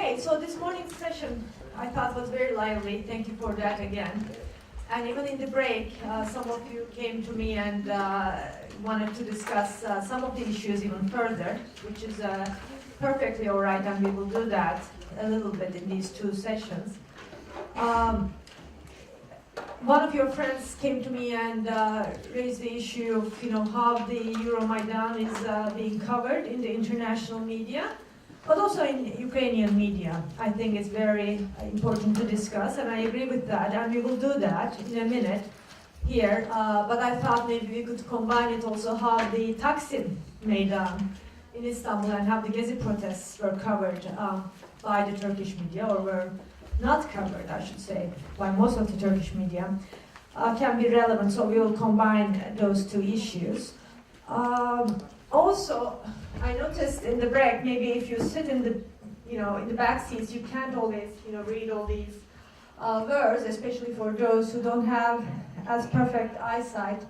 Okay, so this morning's session I thought was very lively. Thank you for that again. And even in the break, some of you came to me and wanted to discuss some of the issues even further, which is perfectly all right, and we will do that a little bit in these two sessions. One of your friends came to me and raised the issue of, how the Euromaidan is being covered in the international media, but also in Ukrainian media. I think it's very important to discuss, and I agree with that, and we will do that in a minute here. But I thought maybe we could combine it also how the Taksim Meydan in Istanbul and how the Gezi protests were covered by the Turkish media, or were not covered, I should say, by most of the Turkish media, can be relevant. So we will combine those two issues. Also, I noticed in the break, maybe if you sit in the, in the back seats, you can't always, read all these words, especially for those who don't have as perfect eyesight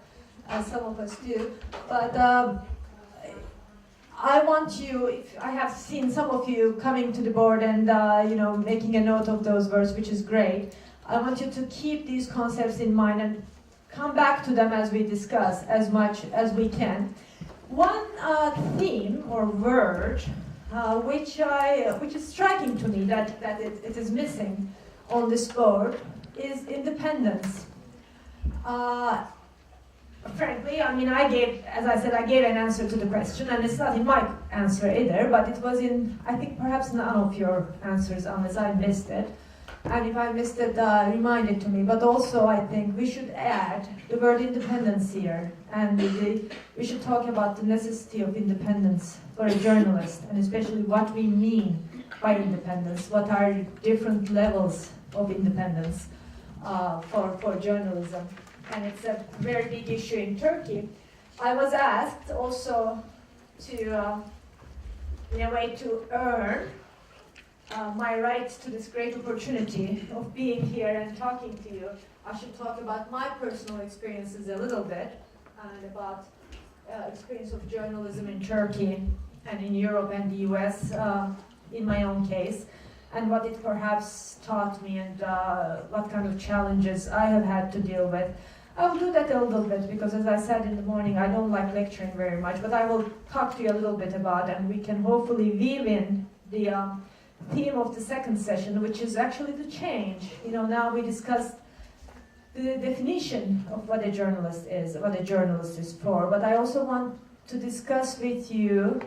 as some of us do. But I want you, I have seen some of you coming to the board and, making a note of those words, which is great. I want you to keep these concepts in mind and come back to them as we discuss as much as we can. One theme or word which is striking to me that it is missing on this board is independence. Frankly, I gave an answer to the question, and it's not in my answer either, but it was in, I think, perhaps none of your answers, unless I missed it. And if I missed it, remind it to me. But also, I think we should add the word independence here, and we should talk about the necessity of independence for a journalist, and especially what we mean by independence. What are different levels of independence for journalism? And it's a very big issue in Turkey. I was asked also to, in a way, to earn my right to this great opportunity of being here and talking to you. I should talk about my personal experiences a little bit, and about experience of journalism in Turkey and in Europe and the US in my own case, and what it perhaps taught me, and what kind of challenges I have had to deal with. I will do that a little bit because, as I said in the morning, I don't like lecturing very much, but I will talk to you a little bit about, and we can hopefully weave in the theme of the second session, which is actually the change. Now we discussed the definition of what a journalist is, what a journalist is for, but I also want to discuss with you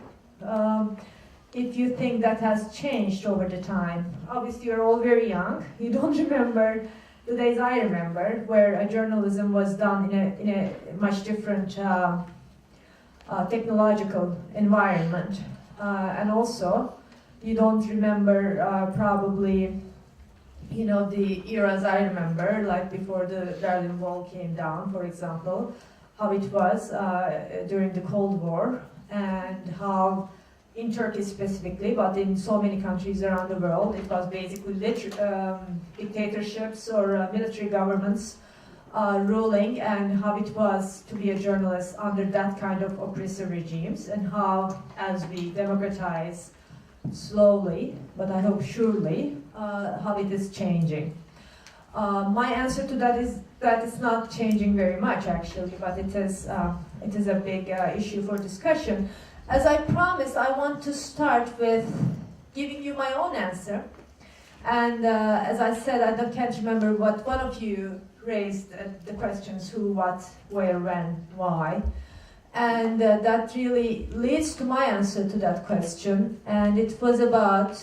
if you think that has changed over the time. Obviously, you're all very young. You don't remember the days I remember, where journalism was done in a much different technological environment. And also, you don't remember probably, the eras I remember, like before the Berlin Wall came down, for example, how it was during the Cold War, and how in Turkey specifically, but in so many countries around the world, it was basically dictatorships or military governments ruling, and how it was to be a journalist under that kind of oppressive regimes, and how, as we democratize slowly, but I hope surely, how it is changing. My answer to that is that it's not changing very much, actually, but it is a big issue for discussion. As I promised, I want to start with giving you my own answer. And as I said, I can't remember what one of you raised the questions: who, what, where, when, why. And that really leads to my answer to that question. And it was about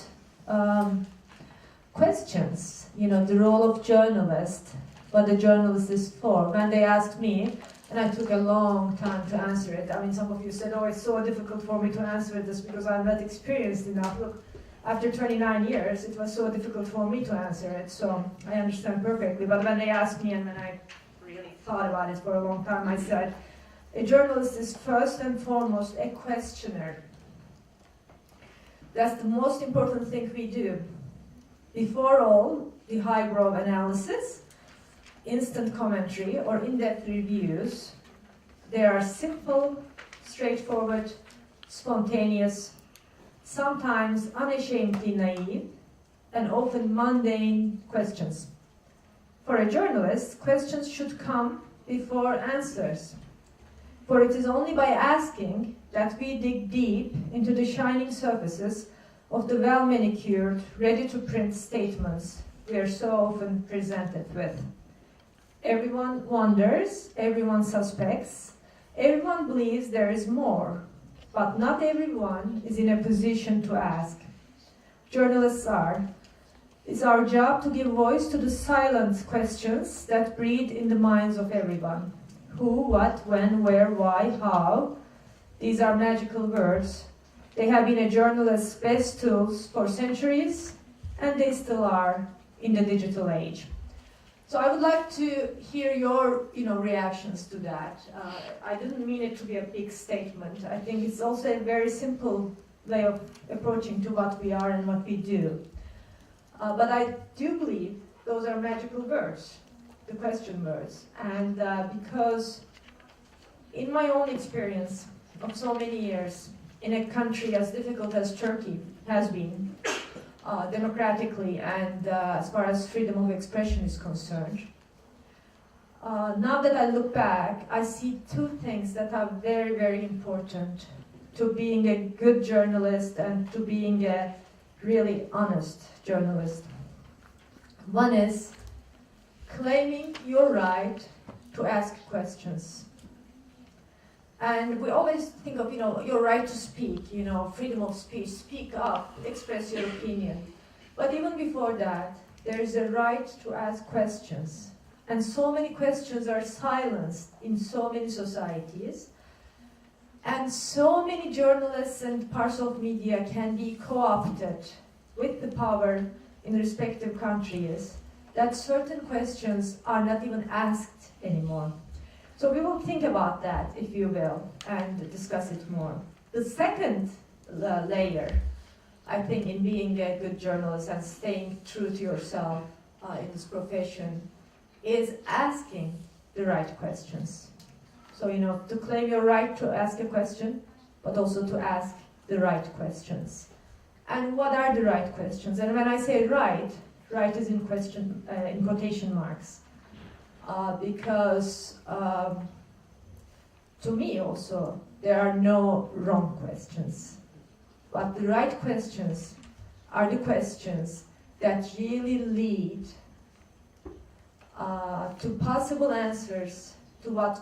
questions, the role of journalist, what a journalist is for. When they asked me, and I took a long time to answer it. Some of you said, oh, it's so difficult for me to answer this because I'm not experienced enough. Look, after 29 years, it was so difficult for me to answer it, so I understand perfectly. But when they asked me, and when I really thought about it for a long time, I said, a journalist is first and foremost a questioner. That's the most important thing we do. Before all, the highbrow analysis, instant commentary, or in-depth reviews, they are simple, straightforward, spontaneous, sometimes unashamedly naive, and often mundane questions. For a journalist, questions should come before answers. For it is only by asking that we dig deep into the shining surfaces of the well-manicured, ready-to-print statements we are so often presented with. Everyone wonders, everyone suspects, everyone believes there is more, but not everyone is in a position to ask. Journalists are. It's our job to give voice to the silent questions that breathe in the minds of everyone. Who, what, when, where, why, how. These are magical words. They have been a journalist's best tools for centuries, and they still are in the digital age. So I would like to hear your reactions to that. I didn't mean it to be a big statement. I think it's also a very simple way of approaching to what we are and what we do. But I do believe those are magical words, the question words. And because in my own experience of so many years, in a country as difficult as Turkey has been, democratically and as far as freedom of expression is concerned, now that I look back, I see two things that are very, very important to being a good journalist and to being a really honest journalist. One is claiming your right to ask questions. And we always think of, your right to speak, freedom of speech, speak up, express your opinion. But even before that, there is a right to ask questions. And so many questions are silenced in so many societies. And so many journalists and parts of media can be co-opted with the power in respective countries that certain questions are not even asked anymore. So we will think about that, if you will, and discuss it more. The second layer, I think, in being a good journalist and staying true to yourself in this profession is asking the right questions. So, to claim your right to ask a question, but also to ask the right questions. And what are the right questions? And when I say right is in quotation marks. Because to me also, there are no wrong questions. But the right questions are the questions that really lead to possible answers to what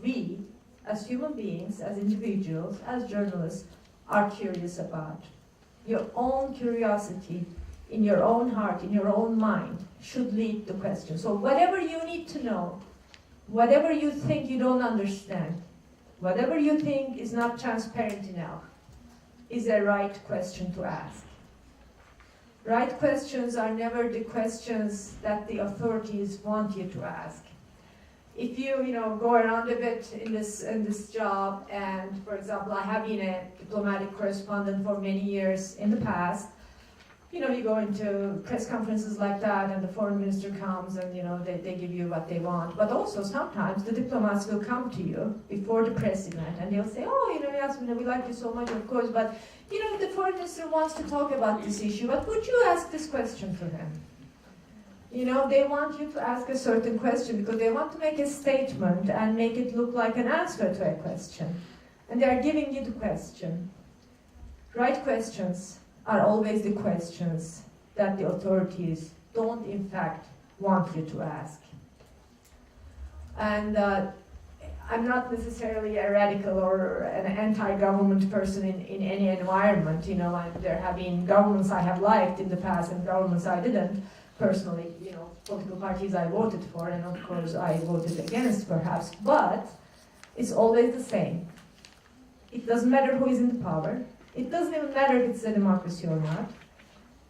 we, as human beings, as individuals, as journalists, are curious about. Your own curiosity in your own heart, in your own mind, should lead to questions. So whatever you need to know, whatever you think you don't understand, whatever you think is not transparent enough, is a right question to ask. Right questions are never the questions that the authorities want you to ask. If you go around a bit in this job, and for example, I have been a diplomatic correspondent for many years in the past. You go into press conferences like that, and the foreign minister comes, and they give you what they want. But also sometimes the diplomats will come to you before the press event, and they'll say, Yasemin, we like you so much, of course, but the foreign minister wants to talk about this issue. But would you ask this question to him? They want you to ask a certain question because they want to make a statement and make it look like an answer to a question. And they are giving you the question. Right questions are always the questions that the authorities don't in fact want you to ask. And I'm not necessarily a radical or an anti-government person in any environment. There have been governments I have liked in the past and governments I didn't. Personally, political parties I voted for, and of course I voted against perhaps, but it's always the same. It doesn't matter who is in the power. It doesn't even matter if it's a democracy or not.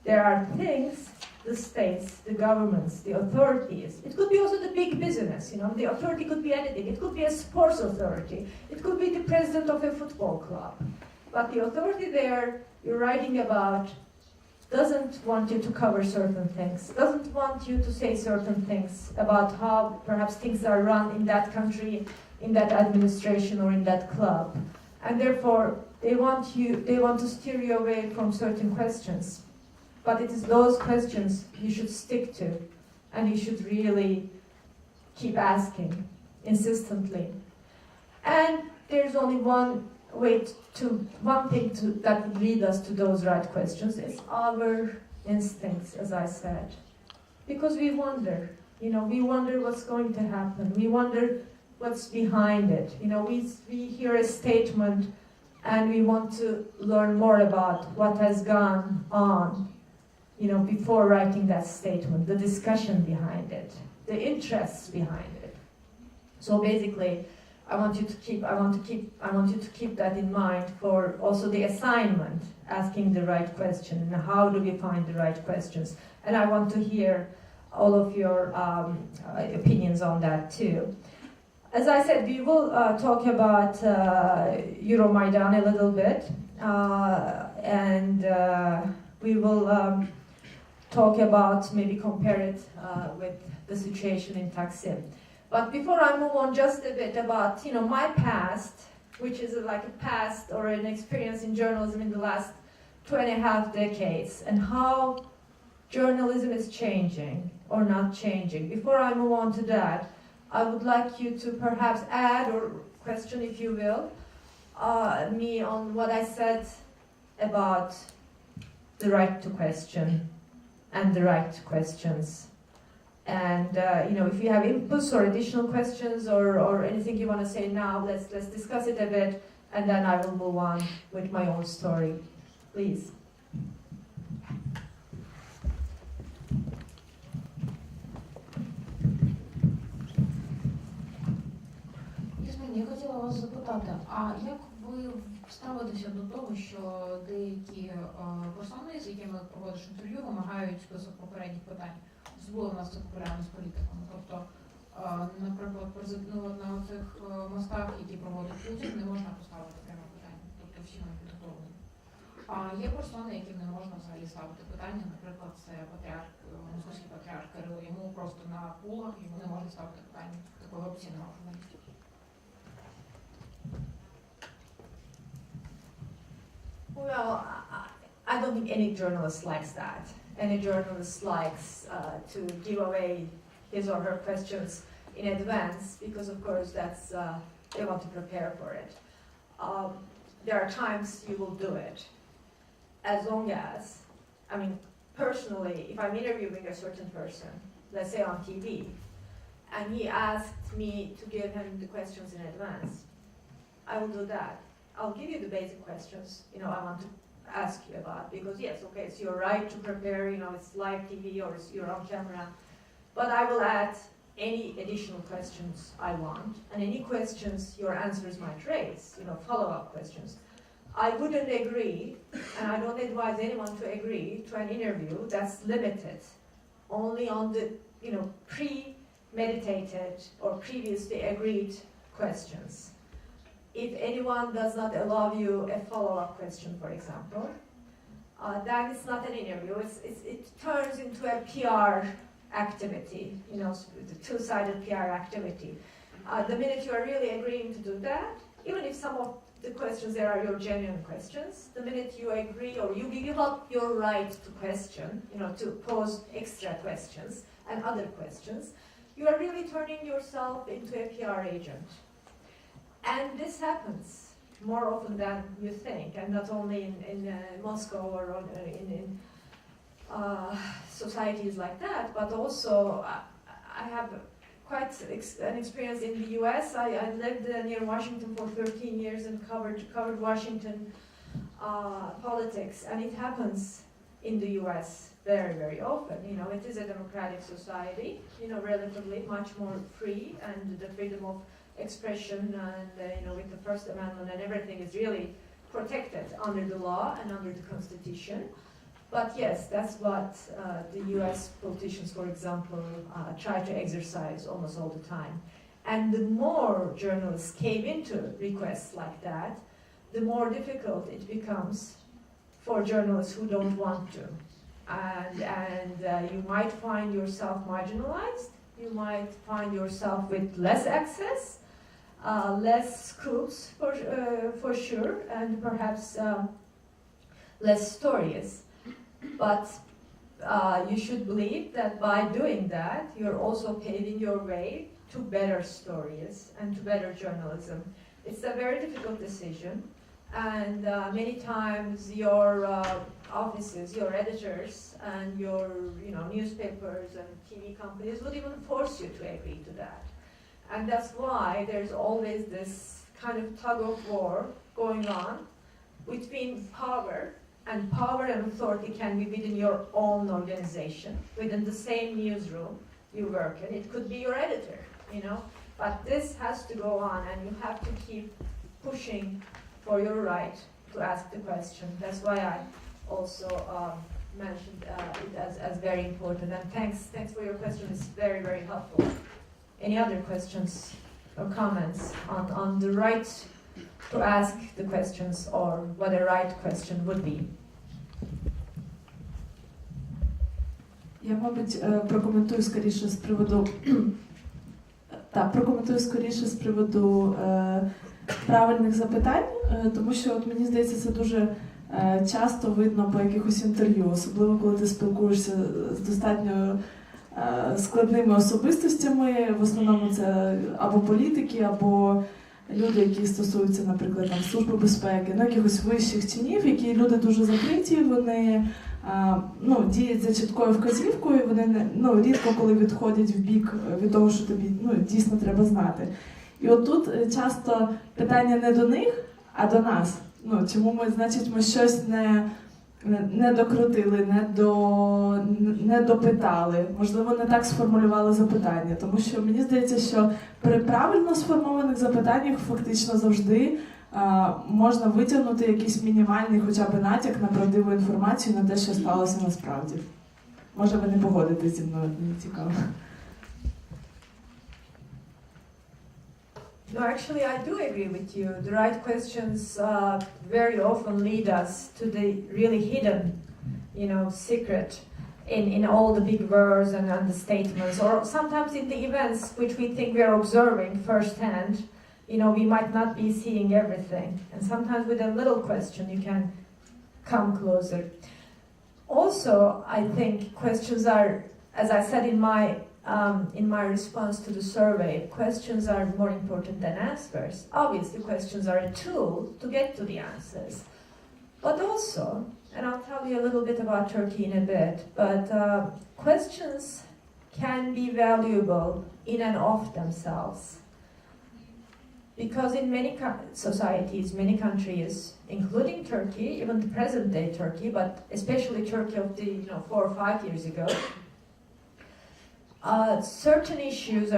There are things, the states, the governments, the authorities. It could be also the big business, The authority could be anything. It could be a sports authority. It could be the president of a football club. But the authority there you're writing about doesn't want you to cover certain things, doesn't want you to say certain things about how perhaps things are run in that country, in that administration, or in that club. And therefore, they want to steer you away from certain questions. but it is those questions you should stick to, and you should really keep asking insistently. And there's only one thing that would lead us to those right questions. It's our instincts, as I said. Because we wonder, we wonder what's going to happen. We wonder what's behind it. We hear a statement and we want to learn more about what has gone on, before writing that statement, the discussion behind it, the interests behind it. So basically, I want you to keep that in mind for also the assignment, asking the right question, and how do we find the right questions? And I want to hear all of your opinions on that too. As I said, we will talk about Euromaidan a little bit, and we will talk about, maybe compare it with the situation in Taksim. But before I move on, just a bit about my past, which is like a past or an experience in journalism in the last 2.5 decades, and how journalism is changing or not changing. Before I move on to that, I would like you to perhaps add or question, if you will, me on what I said about the right to question and the right questions. And if you have inputs or additional questions or anything you want to say now, let's discuss it a bit, and then I will move on with my own story. Please. Ясмін, я хотіла вас запитати, а як ви ставитеся до того, що деякі персони, з якими проводиш інтерв'ю, вимагають список попередніх питань? Особливо у нас це популярно з політиками. Тобто, наприклад, на цих мостах, які проводить Путін, не можна поставити пряме питання. Тобто всі вони підготовлені. А є персони, яким не можна взагалі ставити питання. Наприклад, це московський патріарх Кирило. Йому просто на пулах йому не можна ставити питання. Такої опції немає журналістів. Well, I don't think any journalist likes that. Any journalist likes to give away his or her questions in advance, because of course they want to prepare for it. There are times you will do it, as long as, personally, if I'm interviewing a certain person, let's say on TV, and he asked me to give him the questions in advance, I will do that. I'll give you the basic questions, I want to ask you about, because yes, okay, it's your right to prepare, it's live TV or you're on camera, but I will add any additional questions I want, and any questions your answers might raise, follow-up questions. I wouldn't agree, and I don't advise anyone to agree to an interview that's limited only on the, premeditated or previously agreed questions. If anyone does not allow you a follow-up question, for example, then it's not an interview. It turns into a PR activity, the two-sided PR activity. The minute you are really agreeing to do that, even if some of the questions there are your genuine questions, the minute you agree or you give up your right to question, to pose extra questions and other questions, you are really turning yourself into a PR agent. And this happens more often than you think, and not only in Moscow or in societies like that, but also I have quite an experience in the US. I lived near Washington for 13 years and covered Washington politics, and it happens in the US very, very often. It is a democratic society, relatively much more free, and the freedom of expression and with the First Amendment and everything is really protected under the law and under the Constitution. But yes, that's what the US politicians, for example, try to exercise almost all the time. And the more journalists cave into requests like that, the more difficult it becomes for journalists who don't want to. And you might find yourself marginalized, you might find yourself with less access, less scoops for sure, and perhaps less stories. But you should believe that by doing that, you're also paving your way to better stories and to better journalism. It's a very difficult decision, and many times your offices, your editors, and your newspapers and TV companies would even force you to agree to that. And that's why there's always this kind of tug of war going on between power, and power and authority can be within your own organization, within the same newsroom you work in. It could be your editor, but this has to go on, and you have to keep pushing for your right to ask the question. That's why I also mentioned it as very important. And thanks for your question. It's very, very helpful. Any other questions or comments on the right to ask the questions, or what a right question would be? Я, мабуть, прокоментую скоріше з приводу правильних запитань, тому що от мені здається, це дуже часто видно по якихось інтерв'ю, особливо коли ти спілкуєшся з достатньо складними особистостями, в основному це або політики, або люди, які стосуються, наприклад, Служби безпеки, якихось вищих чинів, які люди дуже закриті, вони діють за чіткою вказівкою, вони рідко коли відходять в бік від того, що тобі дійсно треба знати. І от тут часто питання не до них, а до нас. Чому ми щось не докрутили, не допитали, можливо, не так сформулювали запитання. Тому що мені здається, що при правильно сформованих запитаннях фактично завжди можна витягнути якийсь мінімальний хоча б натяк на правдиву інформацію, на те, що сталося насправді. Може, ви не погодитесь зі мною, мені цікаво. No, actually, I do agree with you. The right questions very often lead us to the really hidden, secret in all the big words and the statements, or sometimes in the events which we think we are observing firsthand. We might not be seeing everything, and sometimes with a little question you can come closer. Also, I think questions are, as I said in my response to the survey, questions are more important than answers. Obviously, questions are a tool to get to the answers. But also, and I'll tell you a little bit about Turkey in a bit, but questions can be valuable in and of themselves. Because in many societies, many countries, including Turkey, even the present-day Turkey, but especially Turkey of the 4 or 5 years ago, certain issues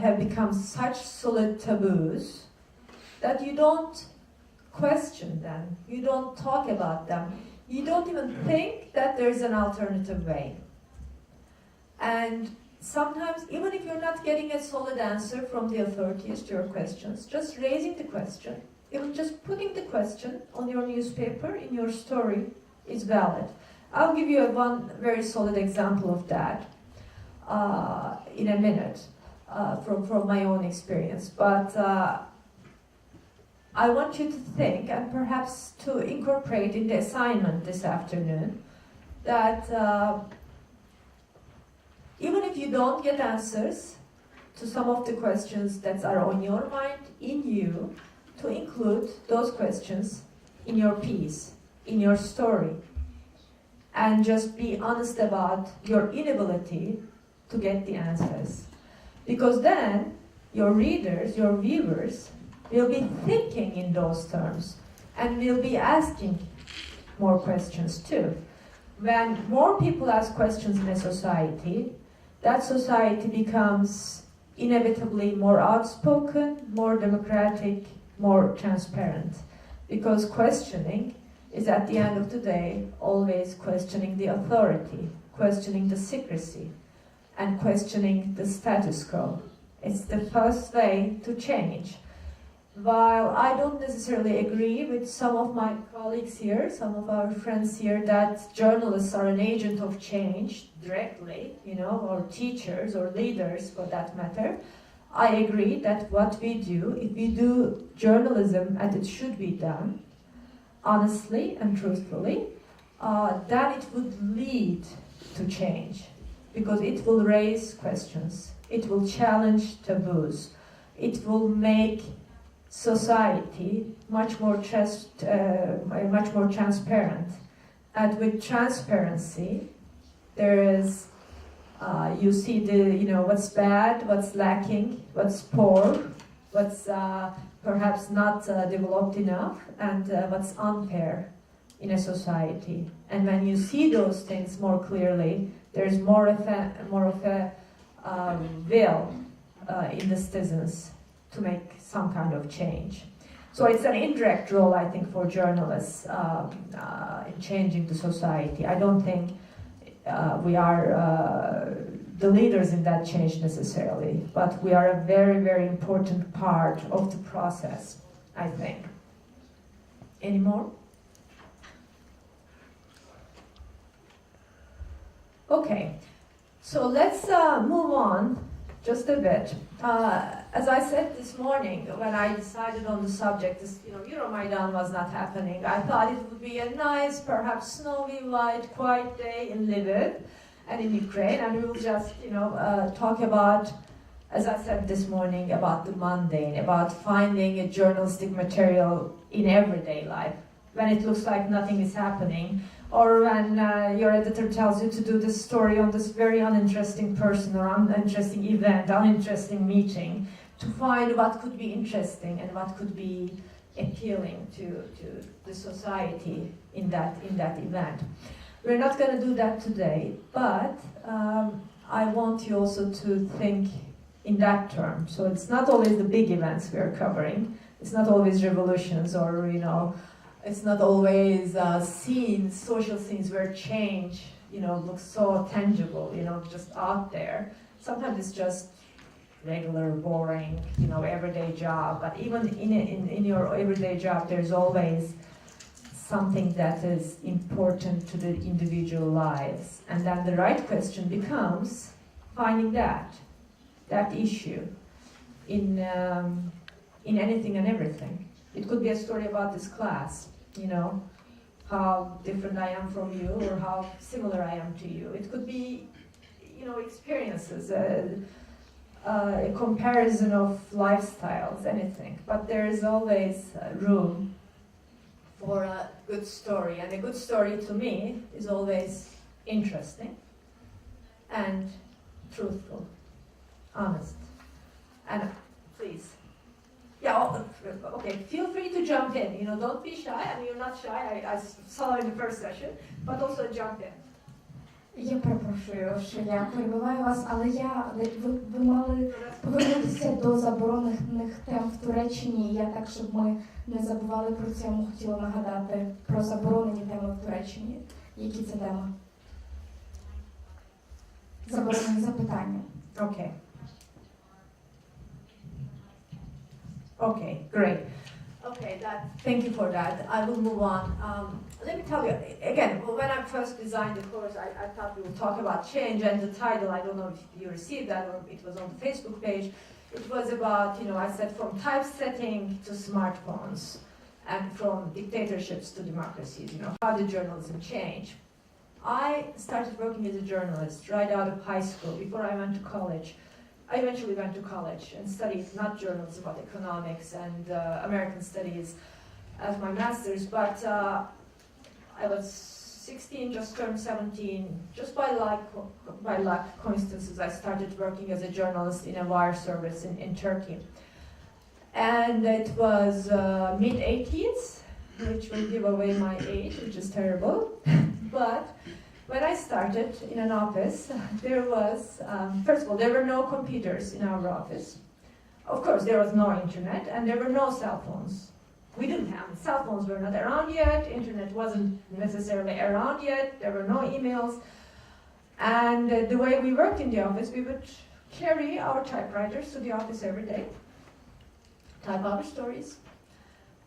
have become such solid taboos that you don't question them, you don't talk about them, you don't even think that there's an alternative way. And sometimes, even if you're not getting a solid answer from the authorities to your questions, just raising the question, even just putting the question on your newspaper, in your story, is valid. I'll give you one very solid example of that in a minute from my own experience. But I want you to think, and perhaps to incorporate in the assignment this afternoon, that even if you don't get answers to some of the questions that are on your mind, in you, to include those questions in your piece, in your story, and just be honest about your inability to get the answers. Because then your readers, your viewers, will be thinking in those terms and will be asking more questions too. When more people ask questions in a society, that society becomes inevitably more outspoken, more democratic, more transparent. Because questioning is, at the end of the day, always questioning the authority, questioning the secrecy, and questioning the status quo. It's the first way to change. While I don't necessarily agree with some of my colleagues here, some of our friends here, that journalists are an agent of change directly, or teachers or leaders for that matter, I agree that what we do, if we do journalism as it should be done, honestly and truthfully, then it would lead to change, because it will raise questions, it will challenge taboos, it will make society much more transparent. And with transparency, there is, you see what's bad, what's lacking, what's poor, what's perhaps not developed enough, and what's unfair in a society. And when you see those things more clearly, there's more of a will in the citizens to make some kind of change. So it's an indirect role, I think, for journalists in changing the society. I don't think we are the leaders in that change necessarily, but we are a very, very important part of the process, I think. Any more? Okay, so let's move on just a bit. As I said this morning, when I decided on the subject, Euromaidan was not happening. I thought it would be a nice, perhaps snowy, white, quiet day in Lviv and in Ukraine, and we will just, talk about, as I said this morning, about the mundane, about finding a journalistic material in everyday life, when it looks like nothing is happening, or when your editor tells you to do this story on this very uninteresting person or uninteresting event, uninteresting meeting, to find what could be interesting and what could be appealing to the society in that event. We're not going to do that today, but I want you also to think in that term. So it's not always the big events we are covering. It's not always revolutions or, it's not always scenes, social scenes where change, looks so tangible, just out there. Sometimes it's just regular, boring, everyday job. But even in your everyday job, there's always something that is important to the individual lives. And then the right question becomes finding that issue in anything and everything. It could be a story about this class, how different I am from you or how similar I am to you. It could be, experiences, a comparison of lifestyles, anything. But there is always room for a good story. And a good story to me is always interesting and truthful, honest. And please. Yeah, okay, feel free to jump in. Don't be shy. I mean, you're not shy. I saw in the first session, but also jump in. Я перепрошую, що я перебиваю вас, але ви мали повернутися до заборонених тем в Туреччині. Я так, щоб ми не забували про це, я хотіла нагадати про заборонені теми в Туреччині. Які це теми? Заборонені запитання. Okay. Okay, great. Okay, thank you for that. I will move on. Let me tell you, again, when I first designed the course, I thought we would talk about change, and the title, I don't know if you received that or it was on the Facebook page. It was about, I said, from typesetting to smartphones and from dictatorships to democracies, how did journalism change? I started working as a journalist right out of high school, before I went to college. I eventually went to college and studied not journalism, but economics and American studies as my master's, but I was 16, just turned 17, just by luck, coincidences, I started working as a journalist in a wire service in Turkey. And it was mid-80s, which will give away my age, which is terrible, but when I started in an office, there was, first of all, there were no computers in our office. Of course, there was no internet, and there were no cell phones. We didn't have, cell phones were not around yet, internet wasn't necessarily around yet, there were no emails. And the way we worked in the office, we would carry our typewriters to the office every day, type our stories,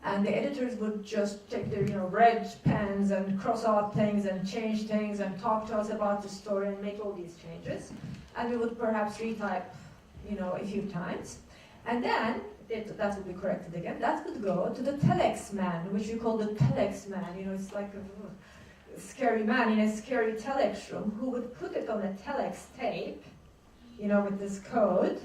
and the editors would just take their red pens and cross out things and change things and talk to us about the story and make all these changes. And we would perhaps retype a few times. And then, that would be corrected again, that would go to the telex man, which we call the telex man. It's like scary man in a scary telex room who would put it on a telex tape, you know, with this code.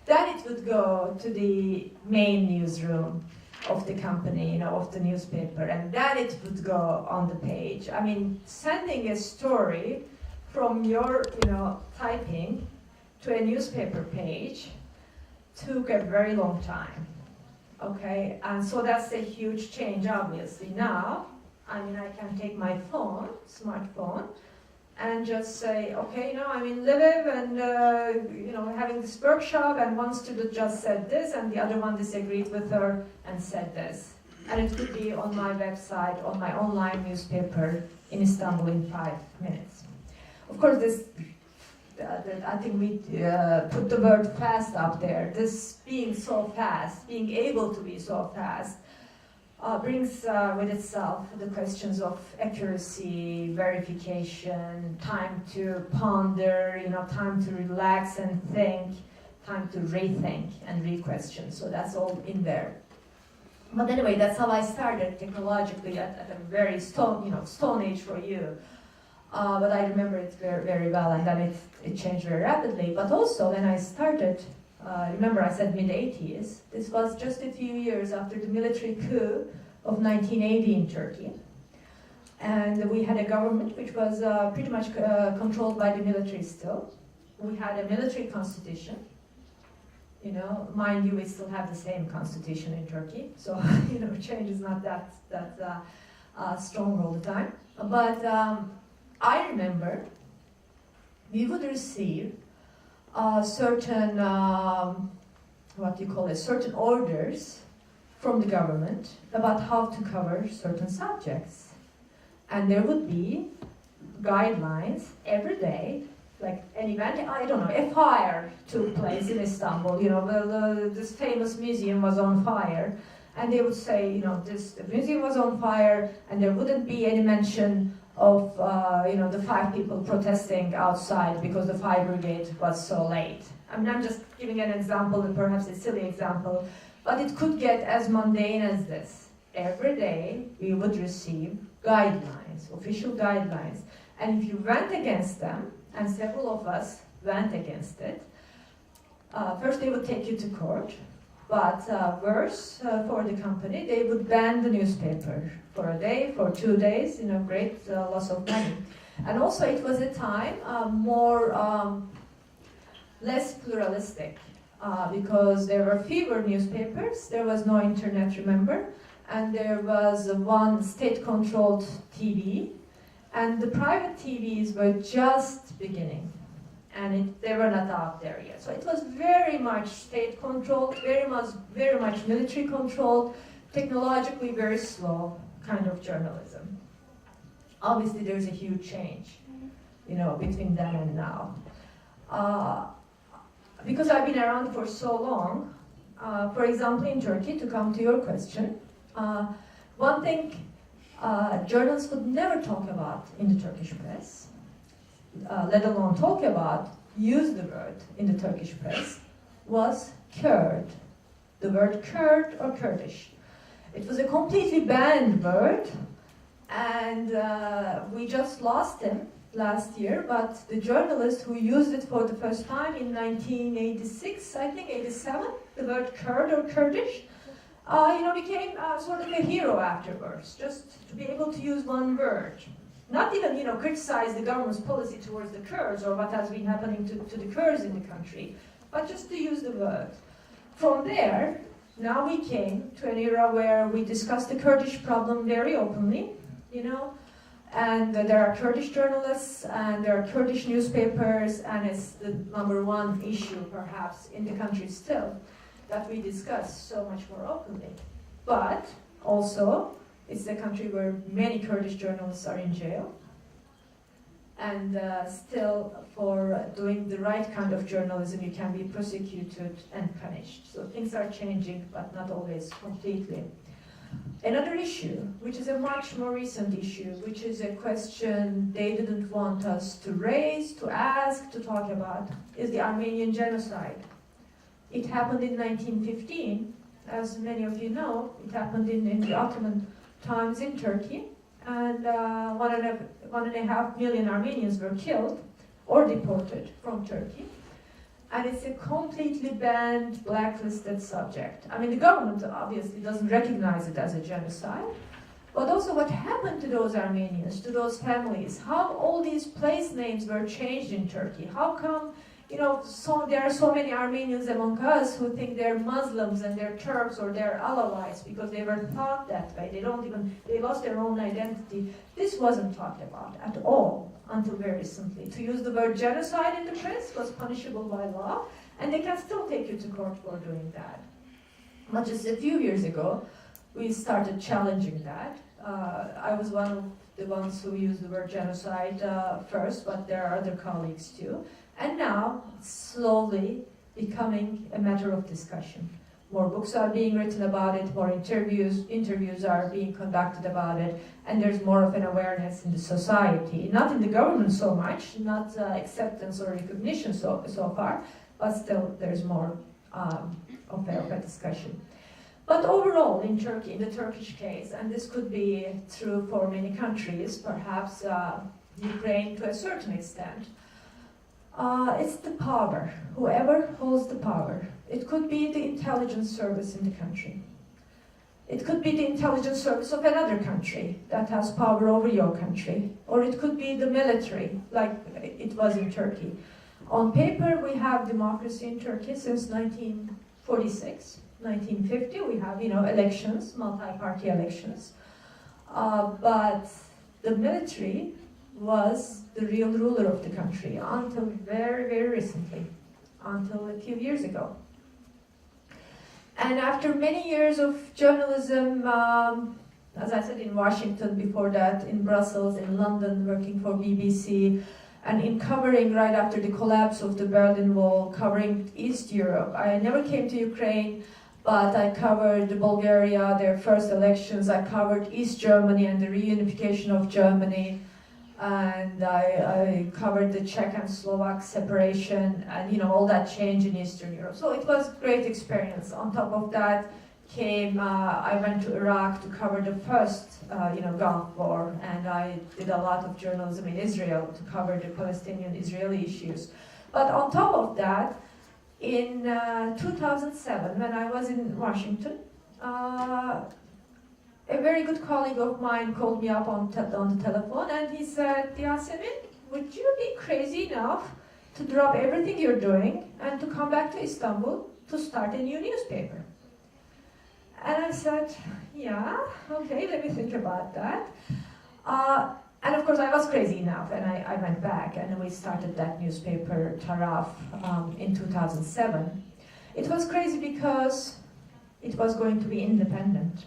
Then it would go to the main newsroom of the company, you know, of the newspaper, and then it would go on the page. I mean, sending a story from your, you know, typing to a newspaper page took a very long time, okay? And so that's a huge change, obviously. Now, I mean, I can take my phone, smartphone, and just say, okay, you know, I'm in Lviv and, you know, having this workshop, and one student just said this, and the other one disagreed with her and said this. And it could be on my website, on my online newspaper in Istanbul in 5 minutes. Of course, this, I think we put the word fast up there. This being so fast, being able to be so fast, brings with itself the questions of accuracy, verification, time to ponder, you know, time to relax and think, time to rethink and re-question. So that's all in there. But anyway, that's how I started technologically at a very stone age for you. But I remember it very, very well, and then it changed very rapidly. But also when I started, remember I said mid-80s, this was just a few years after the military coup of 1980 in Turkey. And we had a government which was pretty much controlled by the military still. We had a military constitution. You know, mind you, we still have the same constitution in Turkey. So, you know, change is not that strong all the time. But I remember we would receive certain, certain orders from the government about how to cover certain subjects. And there would be guidelines every day, like an event, I don't know, a fire took place in Istanbul, you know, this famous museum was on fire, and they would say, you know, the museum was on fire, and there wouldn't be any mention of, you know, the 5 people protesting outside because the fire brigade was so late. I mean, I'm just giving an example, and perhaps a silly example, but it could get as mundane as this. Every day we would receive guidelines, official guidelines, and if you went against them, and several of us went against it, first they would take you to court, but worse for the company, they would ban the newspaper for a day, for 2 days, you know, great loss of money. And also it was a time less pluralistic, because there were fewer newspapers, there was no internet, remember, and there was one state-controlled TV, and the private TVs were just beginning, and they were not out there yet. So it was very much state-controlled, very much military-controlled, technologically very slow kind of journalism. Obviously, there's a huge change, you know, between then and now. Because I've been around for so long, for example, in Turkey, to come to your question, one thing journalists would never talk about in the Turkish press, let alone talk about, use the word in the Turkish press, was Kurd. The word Kurd or Kurdish. It was a completely banned word, and we just lost him last year, but the journalist who used it for the first time in 1986, I think, 87, the word Kurd or Kurdish, you know, became sort of a hero afterwards, just to be able to use one word. Not even, you know, criticize the government's policy towards the Kurds or what has been happening to the Kurds in the country, but just to use the word. From there, now we came to an era where we discuss the Kurdish problem very openly, you know, and there are Kurdish journalists and there are Kurdish newspapers, and it's the #1 issue perhaps in the country still that we discuss so much more openly. But also, it's a country where many Kurdish journalists are in jail, and still for doing the right kind of journalism you can be prosecuted and punished. So things are changing, but not always completely. Another issue, which is a much more recent issue, which is a question they didn't want us to raise, to ask, to talk about, is the Armenian genocide. It happened in 1915, as many of you know. It happened in the Ottoman times in Turkey, and 1.5 million Armenians were killed or deported from Turkey. And it's a completely banned, blacklisted subject. I mean, the government obviously doesn't recognize it as a genocide, but also what happened to those Armenians, to those families, how all these place names were changed in Turkey. How come, you know, there are so many Armenians among us who think they're Muslims and they're Turks or they're Alawites because they were taught that way. They lost their own identity. This wasn't talked about at all until very recently. To use the word genocide in the press was punishable by law, and they can still take you to court for doing that. But just a few years ago, we started challenging that. I was one of the ones who used the word genocide first, but there are other colleagues too. And now, it's slowly becoming a matter of discussion. More books are being written about it, more interviews are being conducted about it, and there's more of an awareness in the society. Not in the government so much, not acceptance or recognition so far, but still there's more of a discussion. But overall, in Turkey, in the Turkish case, and this could be true for many countries, perhaps Ukraine to a certain extent, it's the power, whoever holds the power. It could be the intelligence service in the country. It could be the intelligence service of another country that has power over your country. Or it could be the military, like it was in Turkey. On paper, we have democracy in Turkey since 1946. 1950, we have, elections, multi-party elections. But the military was the real ruler of the country until very, very recently, until a few years ago. And after many years of journalism, as I said, in Washington, before that, in Brussels, in London, working for BBC, and in covering right after the collapse of the Berlin Wall, covering East Europe. I never came to Ukraine, but I covered Bulgaria, their first elections. I covered East Germany and the reunification of Germany. And I covered the Czech and Slovak separation and all that change in Eastern Europe. So it was a great experience. On top of that I went to Iraq to cover the first Gulf War, and I did a lot of journalism in Israel to cover the Palestinian-Israeli issues. But on top of that, in 2007, when I was in Washington, a very good colleague of mine called me up on the telephone, and he said, Yasemin, would you be crazy enough to drop everything you're doing and to come back to Istanbul to start a new newspaper? And I said, yeah, okay, let me think about that. And of course I was crazy enough, and I went back, and we started that newspaper, Taraf, in 2007. It was crazy because it was going to be independent.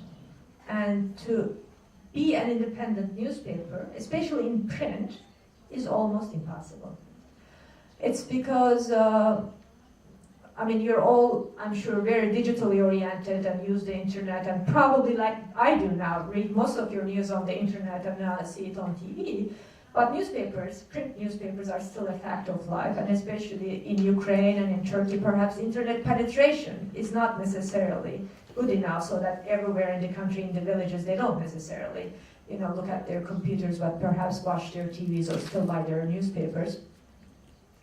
And to be an independent newspaper, especially in print, is almost impossible. It's because, you're all, I'm sure, very digitally oriented and use the internet, and probably like I do now, read most of your news on the internet and see it on TV. But newspapers, print newspapers, are still a fact of life, and especially in Ukraine and in Turkey, perhaps internet penetration is not necessarily good enough, so that everywhere in the country, in the villages, they don't necessarily, look at their computers, but perhaps watch their TVs or still buy their newspapers.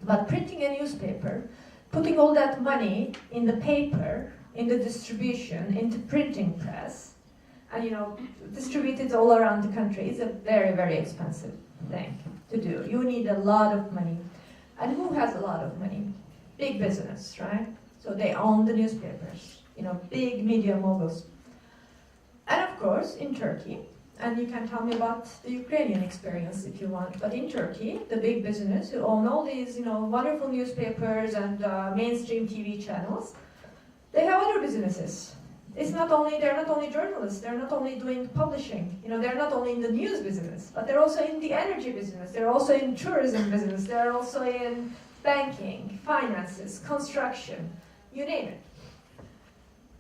But printing a newspaper, putting all that money in the paper, in the distribution, into printing press, and distribute it all around the country is a very, very expensive thing to do. You need a lot of money. And who has a lot of money? Big business, right? So they own the newspapers. Big media moguls. And of course, in Turkey, and you can tell me about the Ukrainian experience if you want, but in Turkey, the big business who own all these, wonderful newspapers and mainstream TV channels, they have other businesses. They're not only journalists, they're not only doing publishing, they're not only in the news business, but they're also in the energy business, they're also in tourism business, they're also in banking, finances, construction, you name it.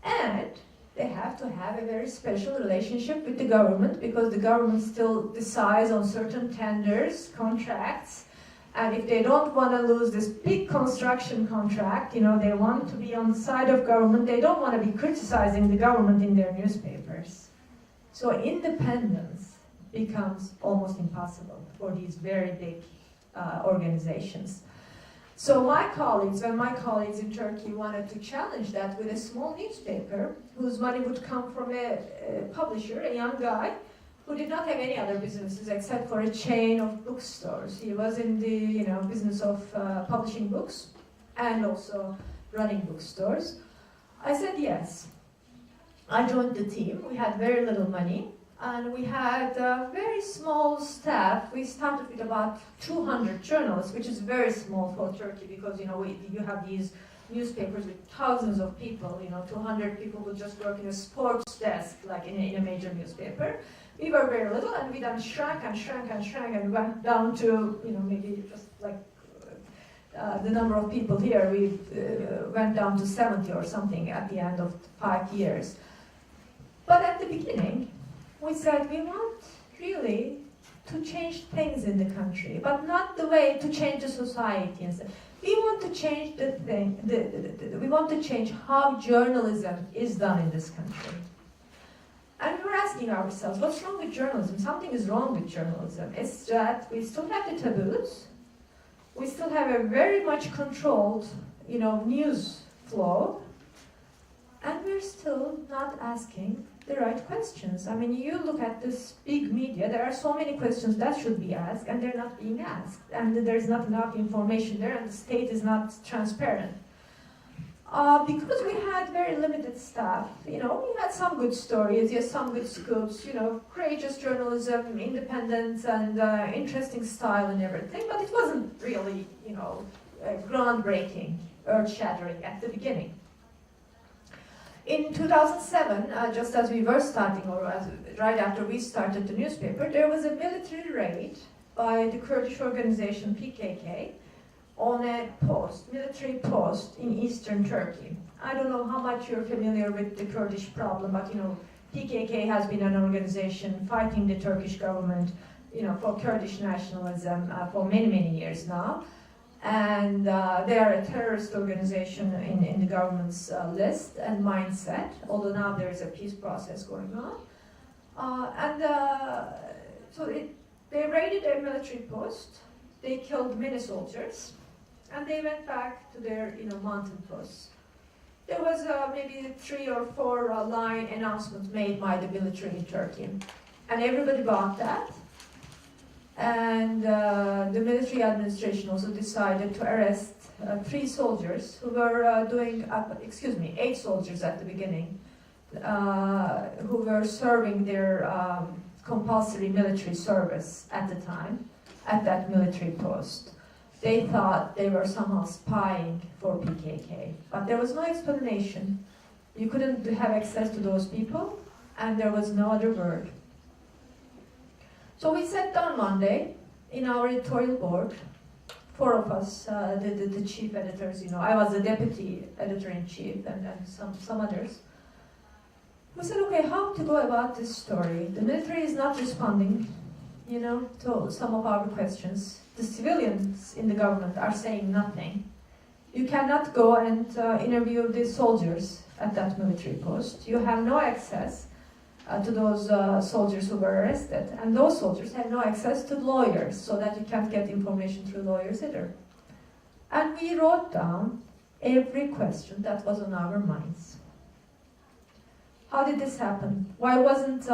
And they have to have a very special relationship with the government, because the government still decides on certain tenders, contracts, and if they don't want to lose this big construction contract, they want to be on the side of government, they don't want to be criticizing the government in their newspapers. So independence becomes almost impossible for these very big organizations. So my colleagues in Turkey wanted to challenge that with a small newspaper whose money would come from a publisher, a young guy, who did not have any other businesses except for a chain of bookstores. He was in the business of publishing books and also running bookstores. I said yes. I joined the team. We had very little money and we had a very small staff. We started with about 200 journalists, which is very small for Turkey because you have these newspapers with thousands of people. 200 people would just work in a sports desk, like in a major newspaper. We were very little, and we then shrank and went down to maybe just like the number of people here. We went down to 70 or something at the end of 5 years. But at the beginning, we said we want really to change things in the country, but not the way to change the society. We want to change we want to change how journalism is done in this country. And we were asking ourselves, what's wrong with journalism? Something is wrong with journalism. It's that we still have the taboos. We still have a very much controlled, news flow. And we're still not asking the right questions. I mean, you look at this big media, there are so many questions that should be asked, and they're not being asked. And there's not enough information there, and the state is not transparent. Because we had very limited staff, we had some good stories, yes, some good scoops, courageous journalism, independence, and interesting style and everything, but it wasn't really, groundbreaking, earth-shattering at the beginning. In 2007, just as we were starting, or right after we started the newspaper, there was a military raid by the Kurdish organization PKK on a military post in eastern Turkey. I don't know how much you're familiar with the Kurdish problem, but PKK has been an organization fighting the Turkish government, for Kurdish nationalism for many, many years now. And they are a terrorist organization in the government's list and mindset, although now there is a peace process going on. They raided a military post, they killed many soldiers, and they went back to their mountain posts. There was maybe 3 or 4 line announcements made by the military in Turkey. And everybody bought that. And the military administration also decided to arrest 3 soldiers who were doing, 8 soldiers at the beginning, who were serving their compulsory military service at the time, at that military post. They thought they were somehow spying for PKK, but there was no explanation. You couldn't have access to those people, and there was no other word. So we sat down one day in our editorial board, 4 of us, the chief editors, I was the deputy editor-in-chief and some others. We said, okay, how to go about this story? The military is not responding, to some of our questions. The civilians in the government are saying nothing. You cannot go and interview the soldiers at that military post. You have no access to those soldiers who were arrested. And those soldiers have no access to lawyers, so that you can't get information through lawyers either. And we wrote down every question that was on our minds. How did this happen? Why wasn't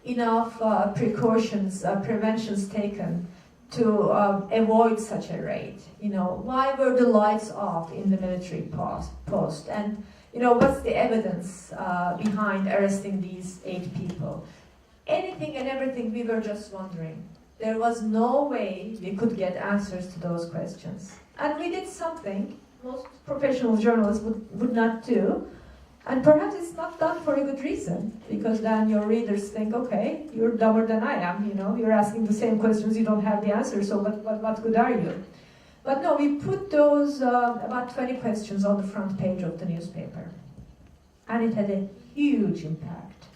enough precautions, preventions taken to avoid such a raid? Why were the lights off in the military post? And what's the evidence behind arresting these 8 people? Anything and everything, we were just wondering. There was no way we could get answers to those questions. And we did something most professional journalists would not do. And perhaps it's not done for a good reason, because then your readers think, okay, you're dumber than I am, you're asking the same questions, you don't have the answer, so what good are you? But no, we put those about 20 questions on the front page of the newspaper. And it had a huge impact.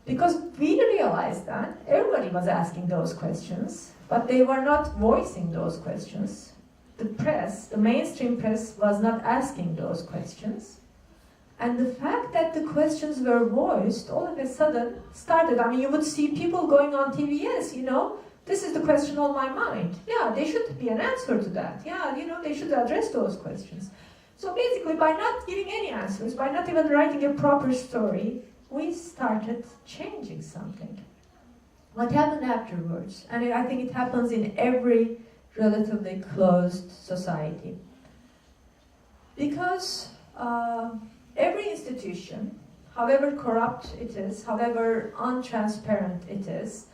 Because we realized that everybody was asking those questions, but they were not voicing those questions. The press, the mainstream press, was not asking those questions. And the fact that the questions were voiced all of a sudden started, I mean, you would see people going on TV, yes, you know, this is the question on my mind. Yeah, there should be an answer to that. Yeah, you know, they should address those questions. So basically, by not giving any answers, by not even writing a proper story, we started changing something. What happened afterwards? And I think it happens in every relatively closed society. Because every institution, however corrupt it is, however untransparent it is,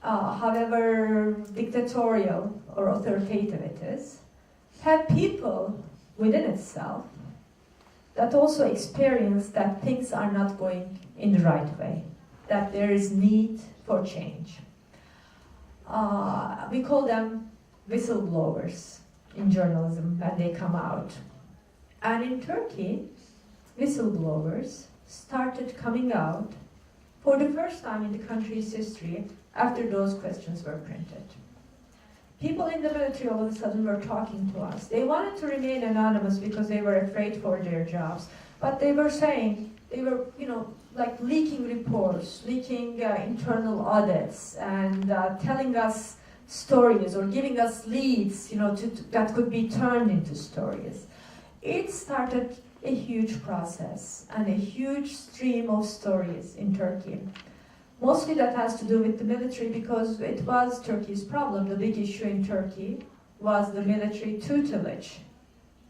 however dictatorial or authoritative it is, have people within itself that also experience that things are not going in the right way, that there is need for change. We call them whistleblowers in journalism when they come out. And in Turkey, whistleblowers started coming out for the first time in the country's history after those questions were printed. People in the military all of a sudden were talking to us. They wanted to remain anonymous because they were afraid for their jobs. But they were saying, they were, you know, like leaking reports, leaking internal audits, and telling us stories or giving us leads, you know, that could be turned into stories. It started a huge process and a huge stream of stories in Turkey. Mostly that has to do with the military because it was Turkey's problem. The big issue in Turkey was the military tutelage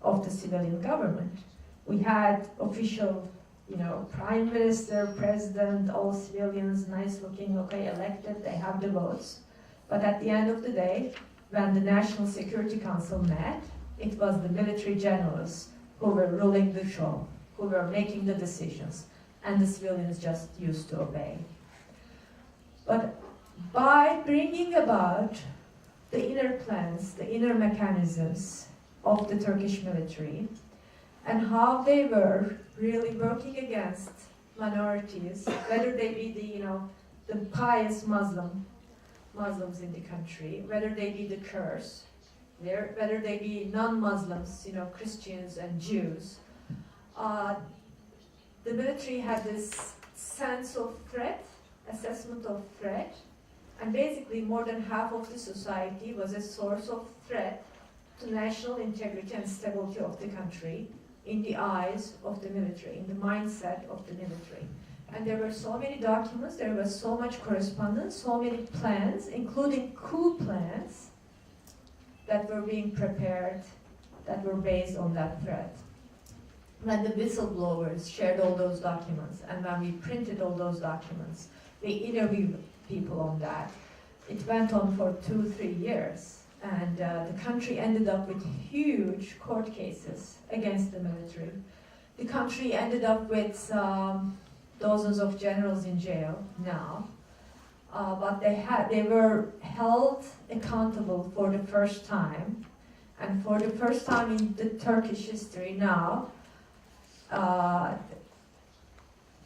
of the civilian government. We had official, you know, prime minister, president, all civilians, nice looking, okay, elected, they have the votes. But at the end of the day, when the National Security Council met, it was the military generals who were ruling the show, who were making the decisions, and the civilians just used to obey. But by bringing about the inner plans, the inner mechanisms of the Turkish military, and how they were really working against minorities, whether they be the, you know, the pious Muslims in the country, whether they be the Kurds, whether they be non-Muslims, you know, Christians and Jews, the military had this sense of threat, assessment of threat, and basically more than half of the society was a source of threat to national integrity and stability of the country in the eyes of the military, in the mindset of the military. And there were so many documents, there was so much correspondence, so many plans, including coup plans, that were being prepared, that were based on that threat. When the whistleblowers shared all those documents, and when we printed all those documents, we interviewed people on that. It went on for 2-3 years, and the country ended up with huge court cases against the military. The country ended up with dozens of generals in jail now, but they were held accountable for the first time, and for the first time in the Turkish history now,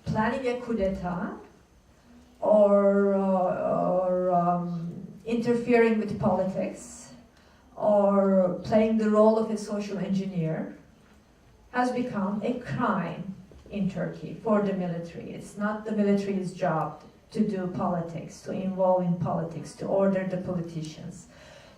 planning a coup d'etat or interfering with politics or playing the role of a social engineer has become a crime in Turkey for the military. It's not the military's job to do politics, to involve in politics, to order the politicians.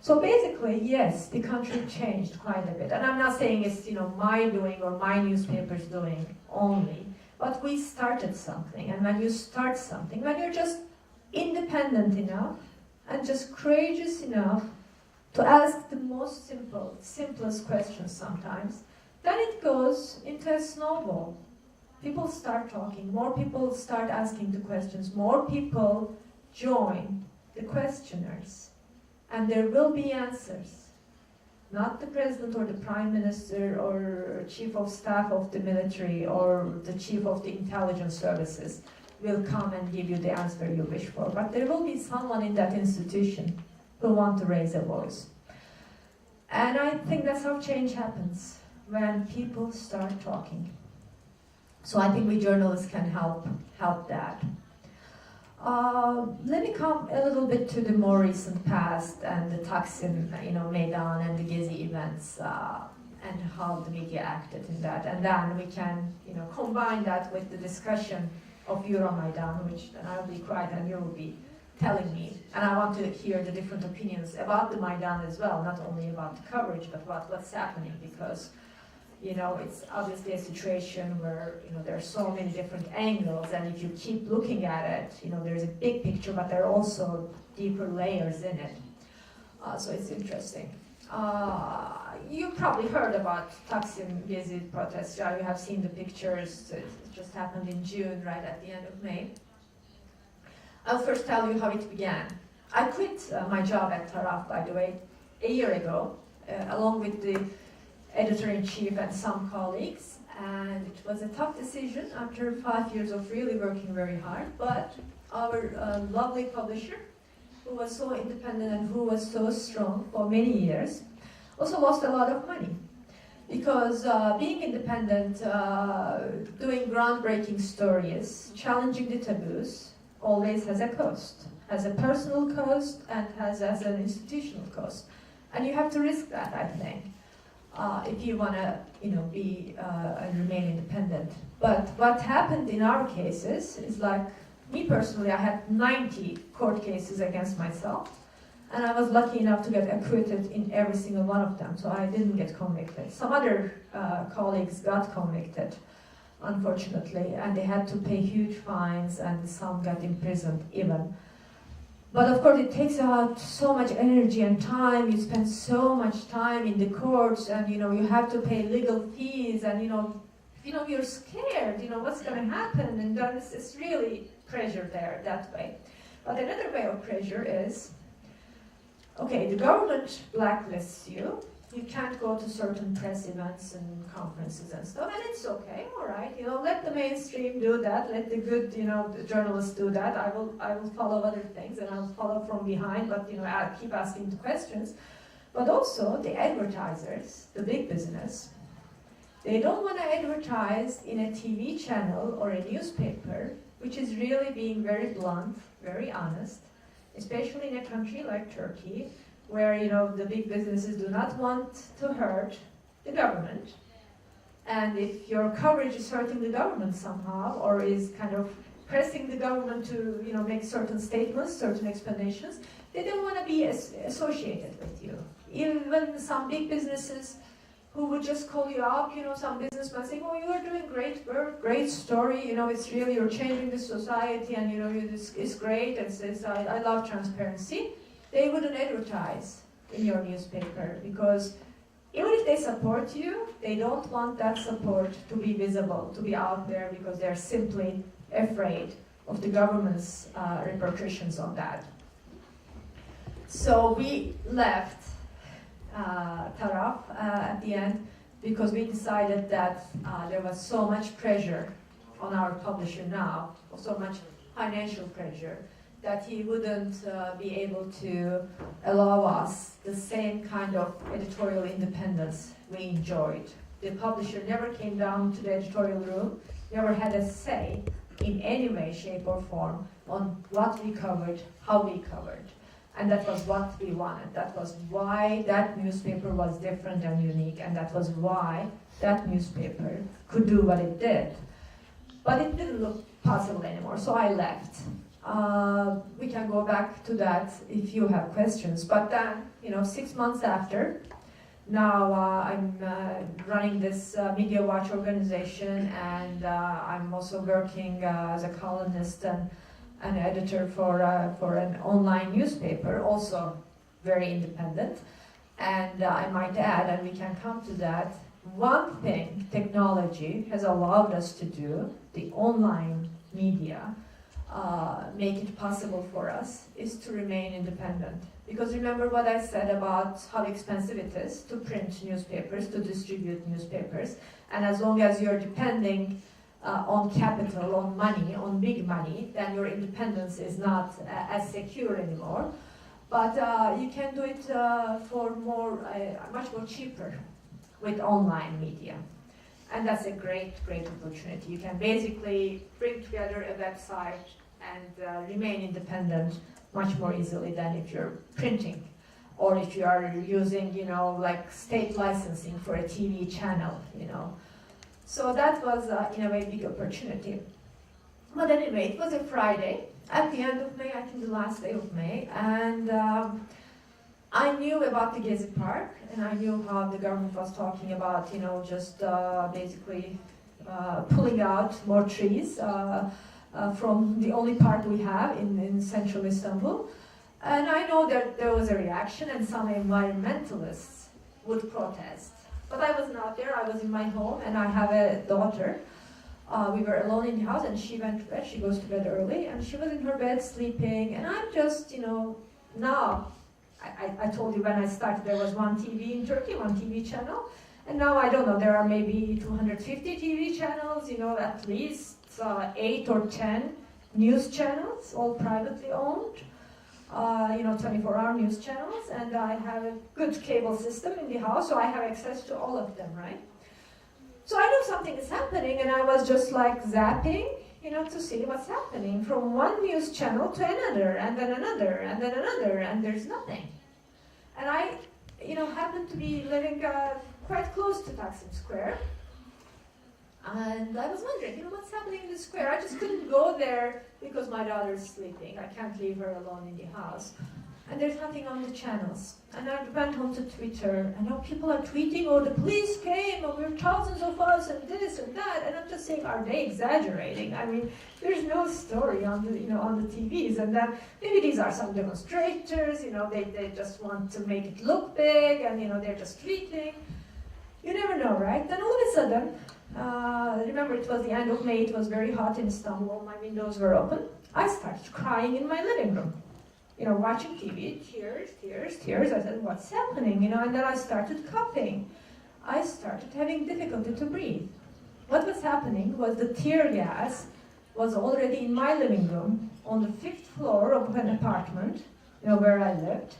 So basically, yes, the country changed quite a bit. And I'm not saying it's, you know, my doing or my newspaper's doing only, but we started something. And when you start something, when you're just independent enough and just courageous enough to ask the most simplest questions sometimes, then it goes into a snowball. People start talking, more people start asking the questions, more people join the questioners, and there will be answers. Not the president or the prime minister or chief of staff of the military or the chief of the intelligence services will come and give you the answer you wish for, but there will be someone in that institution who want to raise a voice. And I think that's how change happens, when people start talking. So I think we journalists can help that. Let me come a little bit to the more recent past and the Taksim, Meydan and the Gezi events, and how the media acted in that. And then we can, combine that with the discussion of Euromaidan, which then I'll be quiet and you will be telling me. And I want to hear the different opinions about the Maidan as well, not only about the coverage, but about what's happening, because, it's obviously a situation where, there are so many different angles, and if you keep looking at it, there's a big picture, but there are also deeper layers in it. So it's interesting. You probably heard about Taksim visit protest. You have seen the pictures. It just happened in June, right at the end of May. I'll first tell you how it began. I quit my job at Taraf, by the way, a year ago, along with the editor-in-chief and some colleagues. And it was a tough decision after 5 years of really working very hard. But our lovely publisher, who was so independent and who was so strong for many years, also lost a lot of money. Because being independent, doing groundbreaking stories, challenging the taboos, always has a cost. Has a personal cost and has an institutional cost. And you have to risk that, I think, if you want to, be and remain independent. But what happened in our cases is, like, me personally, I had 90 court cases against myself, and I was lucky enough to get acquitted in every single one of them, so I didn't get convicted. Some other colleagues got convicted, unfortunately, and they had to pay huge fines, and some got imprisoned even. But of course, it takes out so much energy and time. You spend so much time in the courts, and you have to pay legal fees, and you're scared. What's going to happen, and then it's really pressure there that way. But another way of pressure is, okay, the government blacklists you. You can't go to certain press events and conferences and stuff, and it's okay, all right. Let the mainstream do that. Let the good, the journalists do that. I will follow other things, and I'll follow from behind. But I'll keep asking the questions. But also the advertisers, the big business, they don't want to advertise in a TV channel or a newspaper, which is really being very blunt, very honest, especially in a country like Turkey, where the big businesses do not want to hurt the government. And if your coverage is hurting the government somehow, or is kind of pressing the government to make certain statements, certain explanations, they don't want to be associated with you. Even some big businesses who would just call you up, some businessman saying, oh, you are doing great work, great story, it's really, you're changing the society, and it's great, and says, I love transparency. They wouldn't advertise in your newspaper, because even if they support you, they don't want that support to be visible, to be out there, because they're simply afraid of the government's repercussions on that. So we left Taraf at the end, because we decided that there was so much pressure on our publisher now, so much financial pressure, that he wouldn't be able to allow us the same kind of editorial independence we enjoyed. The publisher never came down to the editorial room, never had a say in any way, shape, or form on what we covered, how we covered. And that was what we wanted. That was why that newspaper was different and unique, and that was why that newspaper could do what it did. But it didn't look possible anymore, so I left. We can go back to that if you have questions. But then, 6 months after, now I'm running this Media Watch organization, and I'm also working as a columnist and an editor for an online newspaper, also very independent. And I might add, and we can come to that, one thing technology has allowed us to do, the online media, make it possible for us, is to remain independent. Because remember what I said about how expensive it is to print newspapers, to distribute newspapers, and as long as you're depending on capital, on money, on big money, then your independence is not as secure anymore. But you can do it for much more cheaper with online media. And that's a great, great opportunity. You can basically bring together a website and remain independent much more easily than if you're printing or if you are using, you know, like state licensing for a TV channel, you know. So that was, in a way, big opportunity. But anyway, it was a Friday at the end of May, I think the last day of May, and I knew about the Gezi Park, and I knew how the government was talking about, you know, just basically pulling out more trees from the only park we have in central Istanbul. And I know that there was a reaction, and some environmentalists would protest. But I was not there, I was in my home, and I have a daughter. We were alone in the house, and she went to bed. She goes to bed early, and she was in her bed sleeping. And I'm just, you know, now, I told you when I started there was one TV in Turkey, one TV channel. And now, I don't know, there are maybe 250 TV channels, you know, at least 8 or 10 news channels, all privately owned. You know, 24-hour news channels. And I have a good cable system in the house, so I have access to all of them, right? So I knew something is happening, and I was just like zapping, you know, to see what's happening from one news channel to another, and then another, and then another, and there's nothing. And I, you know, happened to be living quite close to Taksim Square, and I was wondering, you know, what's happening in the square? I just couldn't go there because my daughter's sleeping. I can't leave her alone in the house. And there's nothing on the channels. And I went home to Twitter, and now people are tweeting, oh, the police came, and there were thousands of us, and this and that. And I'm just saying, are they exaggerating? I mean, there's no story on the, you know, on the TVs. And then maybe these are some demonstrators, you know, they just want to make it look big, and, you know, they're just tweeting. You never know, right? Then all of a sudden, remember it was the end of May, it was very hot in Istanbul, all my windows were open. I started crying in my living room. You know, watching TV, tears, tears, tears. I said, what's happening? You know, and then I started coughing. I started having difficulty to breathe. What was happening was the tear gas was already in my living room on the 5th floor of an apartment, you know, where I lived,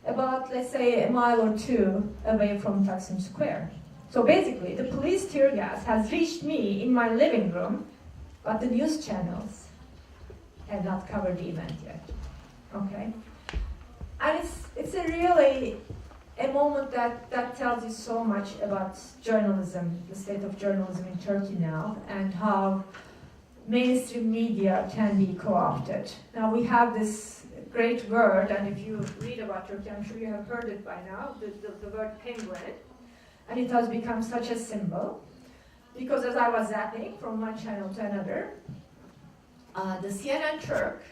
about, let's say, a mile or two away from Taksim Square. So basically, the police tear gas has reached me in my living room, but the news channels have not covered the event yet. Okay, and it's a really a moment that tells you so much about journalism, the state of journalism in Turkey now, and how mainstream media can be co-opted. Now we have this great word, and if you read about Turkey, I'm sure you have heard it by now, the word penguin, and it has become such a symbol, because as I was zapping from one channel to another, the CNN Turk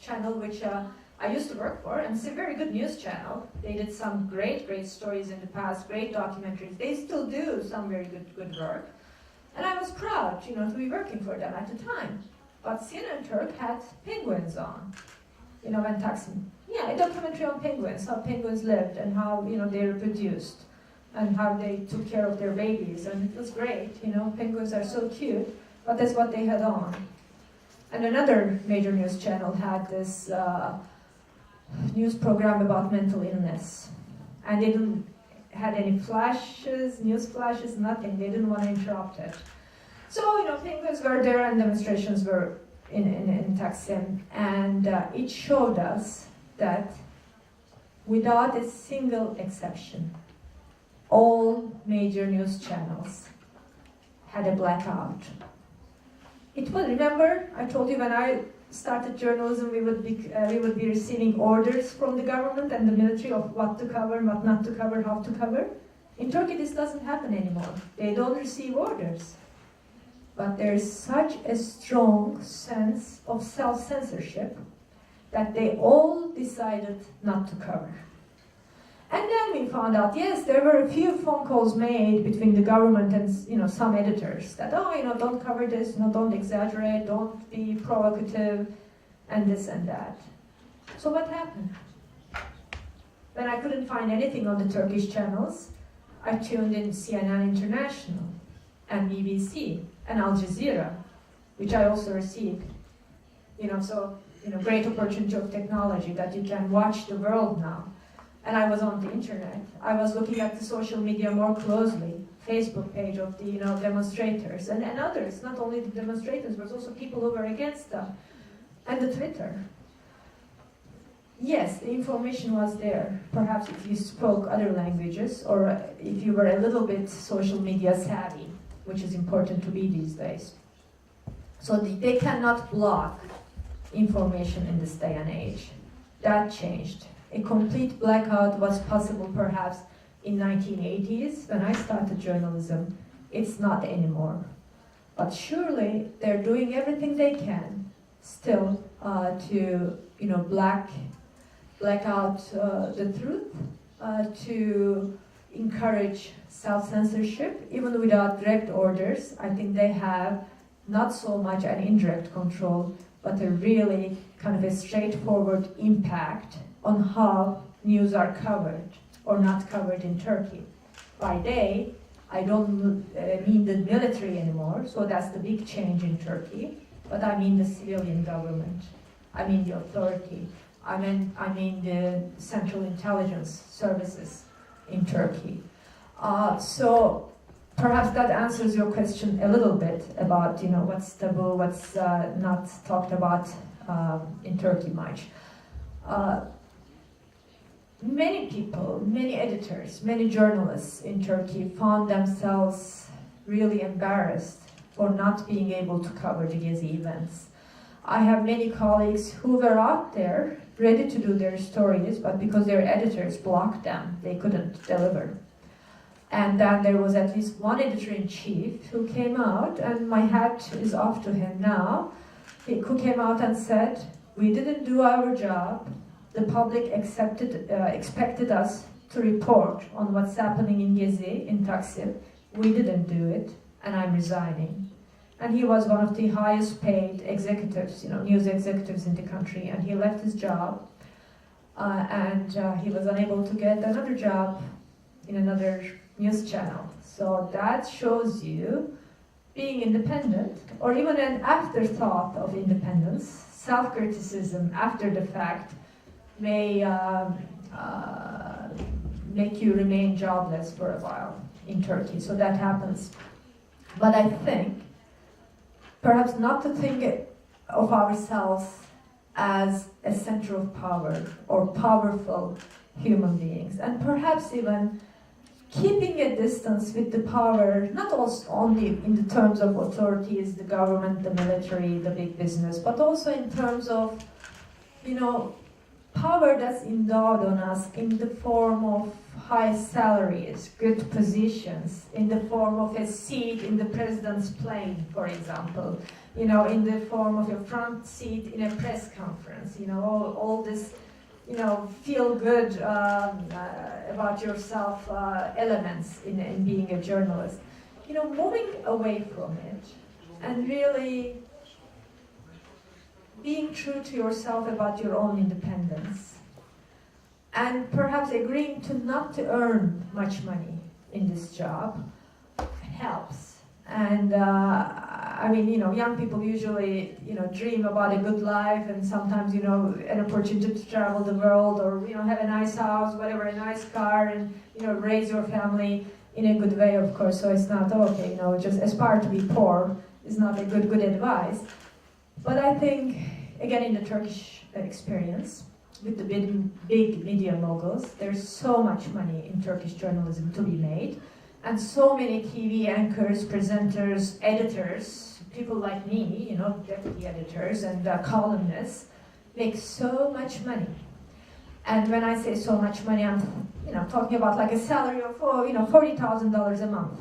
channel, which I used to work for, and it's a very good news channel. They did some great stories in the past, great documentaries. They still do some very good work. And I was proud, you know, to be working for them at the time. But CNN Turk had penguins on, you know, when Taksim. Yeah, a documentary on penguins, how penguins lived and how, you know, they reproduced and how they took care of their babies. And it was great, you know, penguins are so cute, but that's what they had on. And another major news channel had this news program about mental illness. And they didn't had any flashes, news flashes, nothing. They didn't want to interrupt it. So, you know, penguins were there and demonstrations were in Taksim. And it showed us that without a single exception, all major news channels had a blackout. It was, remember, I told you when I started journalism, we would be receiving orders from the government and the military of what to cover, what not to cover, how to cover. In Turkey, this doesn't happen anymore. They don't receive orders. But there's such a strong sense of self-censorship that they all decided not to cover. And then we found out, yes, there were a few phone calls made between the government and, you know, some editors that, oh, you know, don't cover this, you know, don't exaggerate, don't be provocative, and this and that. So what happened? When I couldn't find anything on the Turkish channels, I tuned in CNN International and BBC and Al Jazeera, which I also received. You know, so, you know, great opportunity of technology that you can watch the world now. And I was on the internet. I was looking at the social media more closely, Facebook page of the, you know, demonstrators and others, not only the demonstrators, but also people who were against them, and the Twitter. yes, the information was there. Perhaps if you spoke other languages or if you were a little bit social media savvy, which is important to be these days. So they cannot block information in this day and age. That changed. A complete blackout was possible perhaps in 1980s when I started journalism. It's not anymore. But surely they're doing everything they can still to black out the truth, to encourage self-censorship, even without direct orders. I think they have not so much an indirect control, but a really kind of a straightforward impact on how news are covered or not covered in Turkey. By they, I don't mean the military anymore, so that's the big change in Turkey, but I mean the civilian government. I mean the authority. I mean the central intelligence services in Turkey. So perhaps that answers your question a little bit about what's taboo, what's not talked about in Turkey much. Many people, many editors, many journalists in Turkey found themselves really embarrassed for not being able to cover the Gezi events. I have many colleagues who were out there ready to do their stories, but because their editors blocked them, they couldn't deliver. And then there was at least one editor-in-chief who came out, and my hat is off to him now, who came out and said, we didn't do our job. The public expected us to report on what's happening in Gezi, in Taksim. We didn't do it, and I'm resigning. And he was one of the highest paid executives, news executives in the country, and he left his job, and he was unable to get another job in another news channel. So that shows you being independent, or even an afterthought of independence, self-criticism after the fact, may make you remain jobless for a while in Turkey. So that happens. But I think perhaps not to think of ourselves as a center of power or powerful human beings, and perhaps even keeping a distance with the power, not only in the terms of authorities, the government, the military, the big business, but also in terms of power that's endowed on us in the form of high salaries, good positions, in the form of a seat in the president's plane, for example, in the form of a front seat in a press conference, all this, feel good about yourself elements in being a journalist. Moving away from it and really being true to yourself about your own independence, and perhaps agreeing to not to earn much money in this job helps. And young people usually, dream about a good life and sometimes, an opportunity to travel the world or, have a nice house, whatever, a nice car, and, raise your family in a good way, of course. So it's not, okay, just aspire to be poor is not a good advice. But I think, again, in the Turkish experience, with the big media moguls, there's so much money in Turkish journalism to be made. And so many TV anchors, presenters, editors, people like me, deputy editors and columnists, make so much money. And when I say so much money, I'm talking about like a salary of $40,000 a month.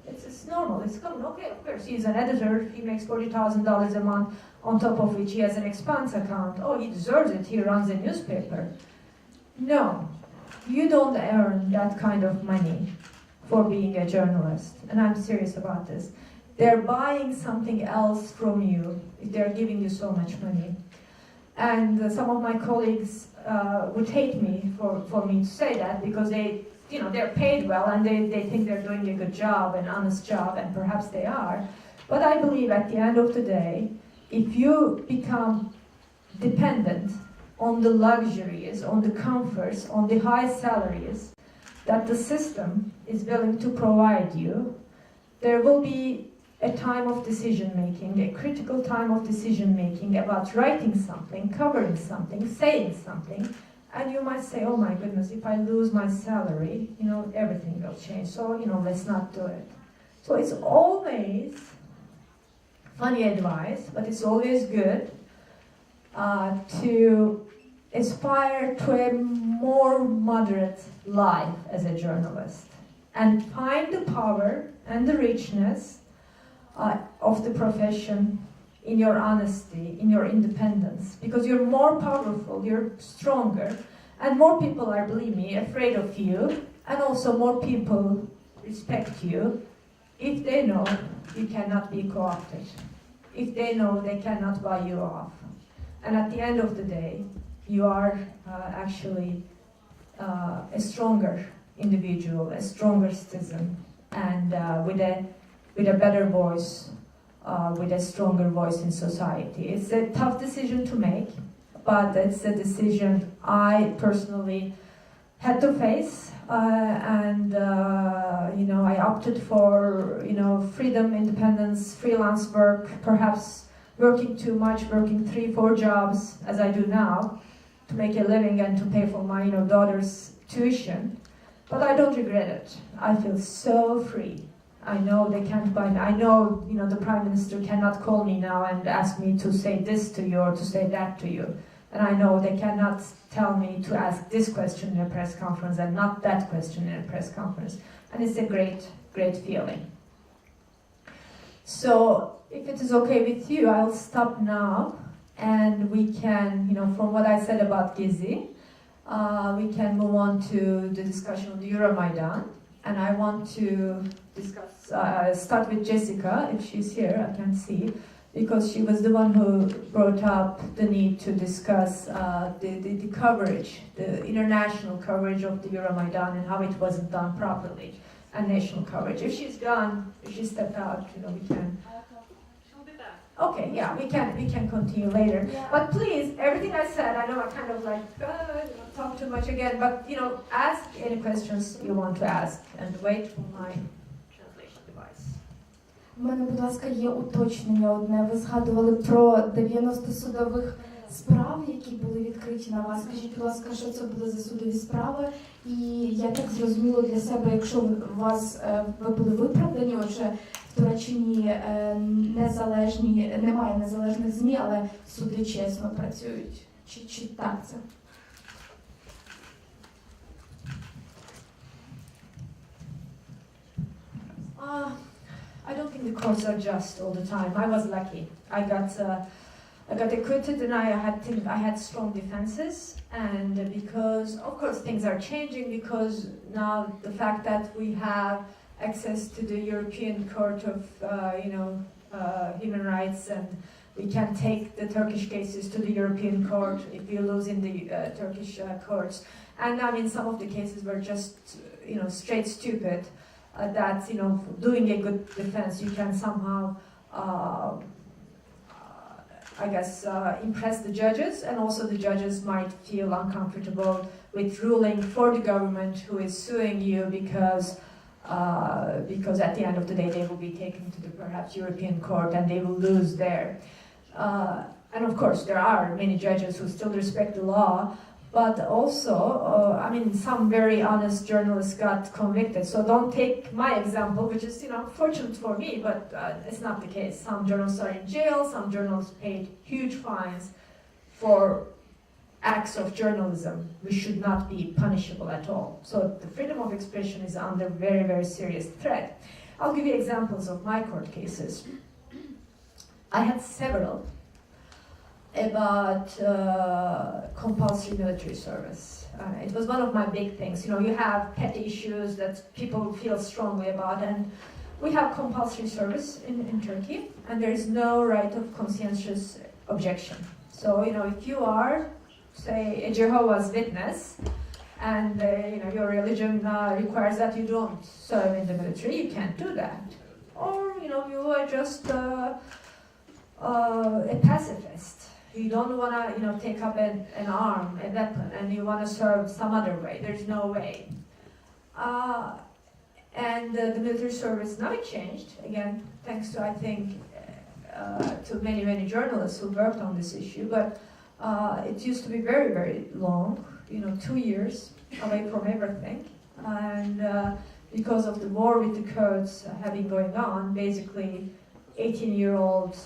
It's normal. It's common. Okay, of course, he's an editor. He makes $40,000 a month, on top of which he has an expense account. Oh, he deserves it. He runs a newspaper. No, you don't earn that kind of money for being a journalist. And I'm serious about this. They're buying something else from you if they're giving you so much money. And some of my colleagues would hate me for me to say that, because they're paid well and they think they're doing a good job, an honest job, and perhaps they are. But I believe at the end of the day, if you become dependent on the luxuries, on the comforts, on the high salaries that the system is willing to provide you, there will be a time of decision making, a critical time of decision making about writing something, covering something, saying something, and you might say, oh my goodness, if I lose my salary, you know, everything will change, so, you know, let's not do it. So it's always funny advice, but it's always good to aspire to a more moderate life as a journalist and find the power and the richness of the profession in your honesty, in your independence, because you're more powerful, you're stronger, and more people are, believe me, afraid of you, and also more people respect you if they know you cannot be co-opted, if they know they cannot buy you off. And at the end of the day, you are actually a stronger individual, a stronger citizen, and with a better voice, with a stronger voice in society. It's a tough decision to make, but it's a decision I personally had to face, and you know, I opted for, you know, freedom, independence, freelance work, perhaps working too much, working 3-4 jobs as I do now to make a living and to pay for my, you know, daughter's tuition. But I don't regret it. I feel so free. I know they can't buy me. I know, you know, the Prime Minister cannot call me now and ask me to say this to you or to say that to you. And I know they cannot tell me to ask this question in a press conference and not that question in a press conference. And it's a great, great feeling. So if it is okay with you, I'll stop now and we can, you know, from what I said about Gezi, we can move on to the discussion of the Euromaidan. And I want to discuss, start with Jessica, if she's here, I can see, because she was the one who brought up the need to discuss the coverage, the international coverage of the Euromaidan and how it wasn't done properly, and national coverage. If she's gone, if she stepped out, you know, we can. She'll be back. Okay, yeah, we can continue later. Yeah. But please, everything I said, I know I kind of like talk too much again, but you know, ask any questions you want to ask and wait for my translation device. У мене, будь ласка, є уточнення одне. Ви згадували про 90 судових справ, які були відкриті на вас. Скажіть, будь ласка, що це були за судові справи? І я так зрозуміла для себе, якщо ви були виправдані, отже, в Туреччині немає незалежних ЗМІ, але суди чесно працюють. Чи так це? I don't think the courts are just all the time. I was lucky. I got acquitted, and I had strong defenses. And because, of course, things are changing, because now the fact that we have access to the European Court of, Human Rights, and we can take the Turkish cases to the European Court if you lose in the Turkish courts. And I mean, some of the cases were just, straight stupid. That, doing a good defense, you can somehow, impress the judges, and also the judges might feel uncomfortable with ruling for the government who is suing you because at the end of the day they will be taken to the perhaps European court and they will lose there. And of course there are many judges who still respect the law, but also, some very honest journalists got convicted. So don't take my example, which is, fortunate for me, but it's not the case. Some journalists are in jail, some journalists paid huge fines for acts of journalism, which should not be punishable at all. So the freedom of expression is under very, very serious threat. I'll give you examples of my court cases. I had several about compulsory military service. It was one of my big things. You have petty issues that people feel strongly about, and we have compulsory service in Turkey, and there is no right of conscientious objection. So, if you are, say, a Jehovah's Witness, and your religion requires that you don't serve in the military, you can't do that. Or, you are just a pacifist. You don't want to, take up an arm, a weapon, and you want to serve some other way. There's no way. And the military service, now it changed, again, thanks to, I think, to many journalists who worked on this issue, but it used to be very long, 2 years away from everything. And because of the war with the Kurds having going on, basically 18-year-old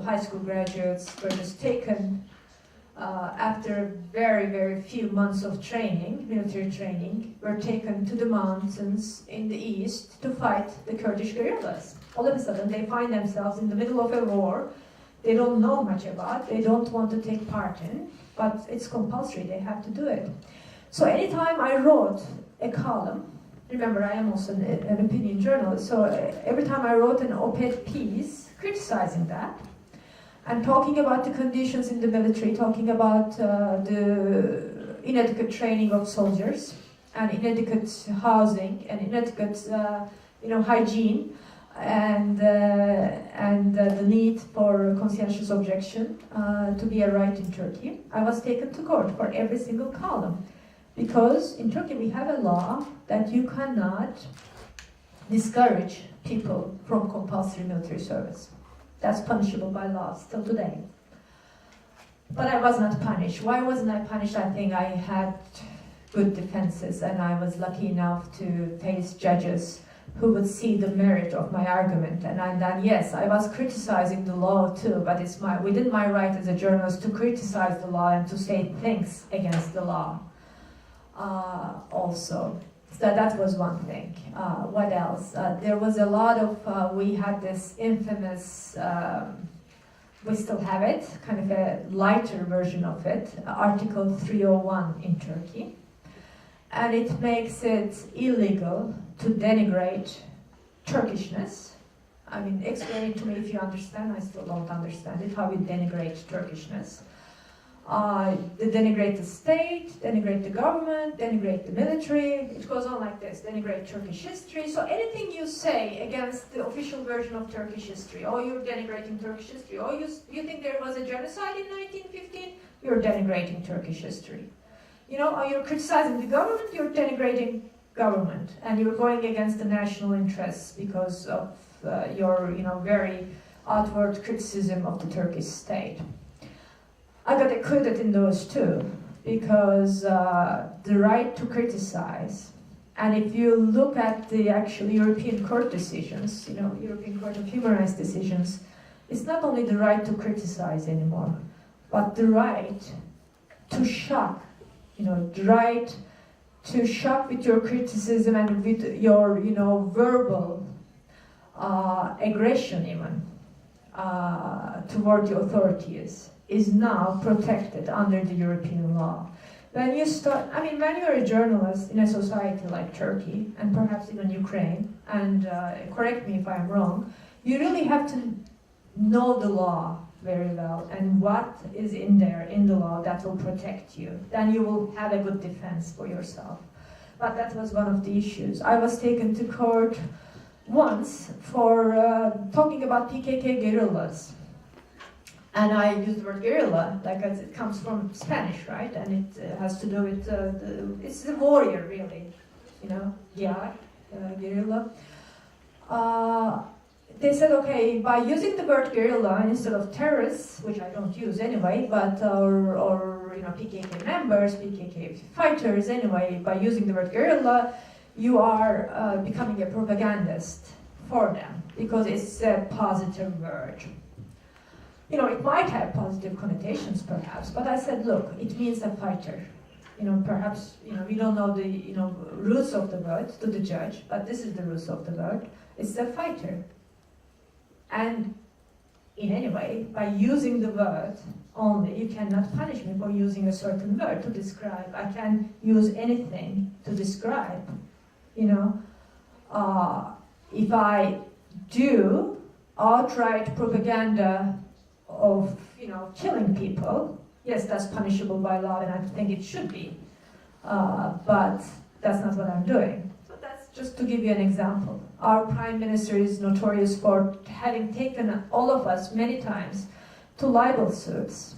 high school graduates were just taken after very few months of training, military training, were taken to the mountains in the east to fight the Kurdish guerrillas. All of a sudden they find themselves in the middle of a war they don't know much about, they don't want to take part in, but it's compulsory, they have to do it. So anytime I wrote a column, remember I am also an opinion journalist, so every time I wrote an op-ed piece criticizing that, and talking about the conditions in the military, talking about the inadequate training of soldiers, and inadequate housing, and inadequate hygiene, and the need for conscientious objection to be a right in Turkey, I was taken to court for every single column. Because in Turkey we have a law that you cannot discourage people from compulsory military service. That's punishable by law still today. But I was not punished. Why wasn't I punished? I think I had good defenses and I was lucky enough to face judges who would see the merit of my argument. And then yes, I was criticizing the law too, but it's within my right as a journalist to criticize the law and to say things against the law also. So that was one thing. What else? There was a lot of, we had this infamous, we still have it, kind of a lighter version of it, Article 301 in Turkey. And it makes it illegal to denigrate Turkishness. I mean, explain it to me if you understand, I still don't understand it, how you denigrate Turkishness. They denigrate the state, denigrate the government, denigrate the military. It goes on like this, denigrate Turkish history. So anything you say against the official version of Turkish history, or you're denigrating Turkish history, or you think there was a genocide in 1915, you're denigrating Turkish history. Or you're criticizing the government, you're denigrating government, and you're going against the national interests because of your, very outward criticism of the Turkish state. I got acquitted in those too, because the right to criticize, and if you look at the actual European court decisions, European Court of Human Rights decisions, it's not only the right to criticize anymore, but the right to shock, the right to shock with your criticism and with your, verbal aggression even toward the authorities is now protected under the European law. When you start, when you're a journalist in a society like Turkey, and perhaps even Ukraine, and correct me if I'm wrong, you really have to know the law very well, and what is in there in the law that will protect you. Then you will have a good defense for yourself. But that was one of the issues. I was taken to court once for talking about PKK guerrillas. And I used the word guerrilla, as it comes from Spanish, right? And it has to do with, it's the warrior, really, guerrilla. They said, okay, by using the word guerrilla instead of terrorists, which I don't use anyway, but or PKK members, PKK fighters, anyway, by using the word guerrilla, you are becoming a propagandist for them because it's a positive word. It might have positive connotations, perhaps, but I said, look, it means a fighter. Perhaps, we don't know the, roots of the word to the judge, but this is the roots of the word. It's a fighter. And in any way, by using the word only, you cannot punish me for using a certain word to describe. I can use anything to describe, if I do outright propaganda of, killing people, yes, that's punishable by law, and I think it should be. But that's not what I'm doing. So that's just to give you an example. Our Prime Minister is notorious for having taken all of us many times to libel suits.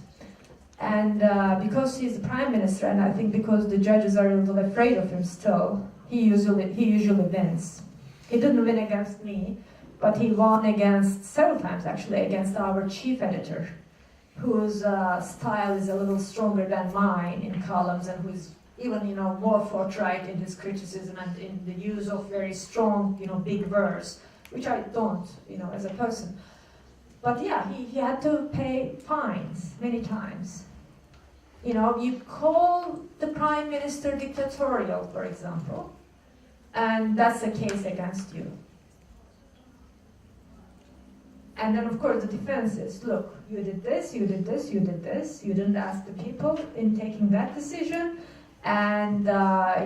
And because he's the Prime Minister, and I think because the judges are a little afraid of him still, he usually wins. He didn't win against me, but he won against, several times actually, against our chief editor, whose style is a little stronger than mine in columns, and who's even, more forthright in his criticism and in the use of very strong, big verbs, which I don't, as a person. But yeah, he had to pay fines many times. You call the prime minister dictatorial, for example, and that's a case against you. And then, of course, the defense is, look, you did this, you did this, you did this. You didn't ask the people in taking that decision. And,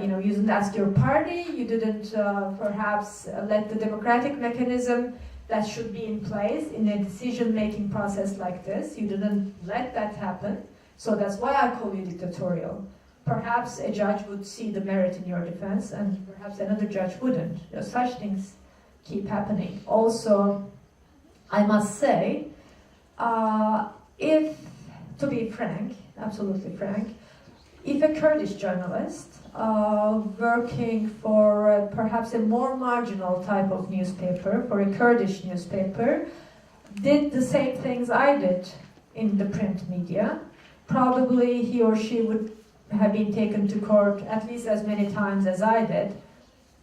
you didn't ask your party. You didn't perhaps let the democratic mechanism that should be in place in a decision-making process like this. You didn't let that happen. So that's why I call you dictatorial. Perhaps a judge would see the merit in your defense, and perhaps another judge wouldn't. Such things keep happening. Also, I must say, if, to be frank, absolutely frank, if a Kurdish journalist working for perhaps a more marginal type of newspaper, for a Kurdish newspaper, did the same things I did in the print media, probably he or she would have been taken to court at least as many times as I did,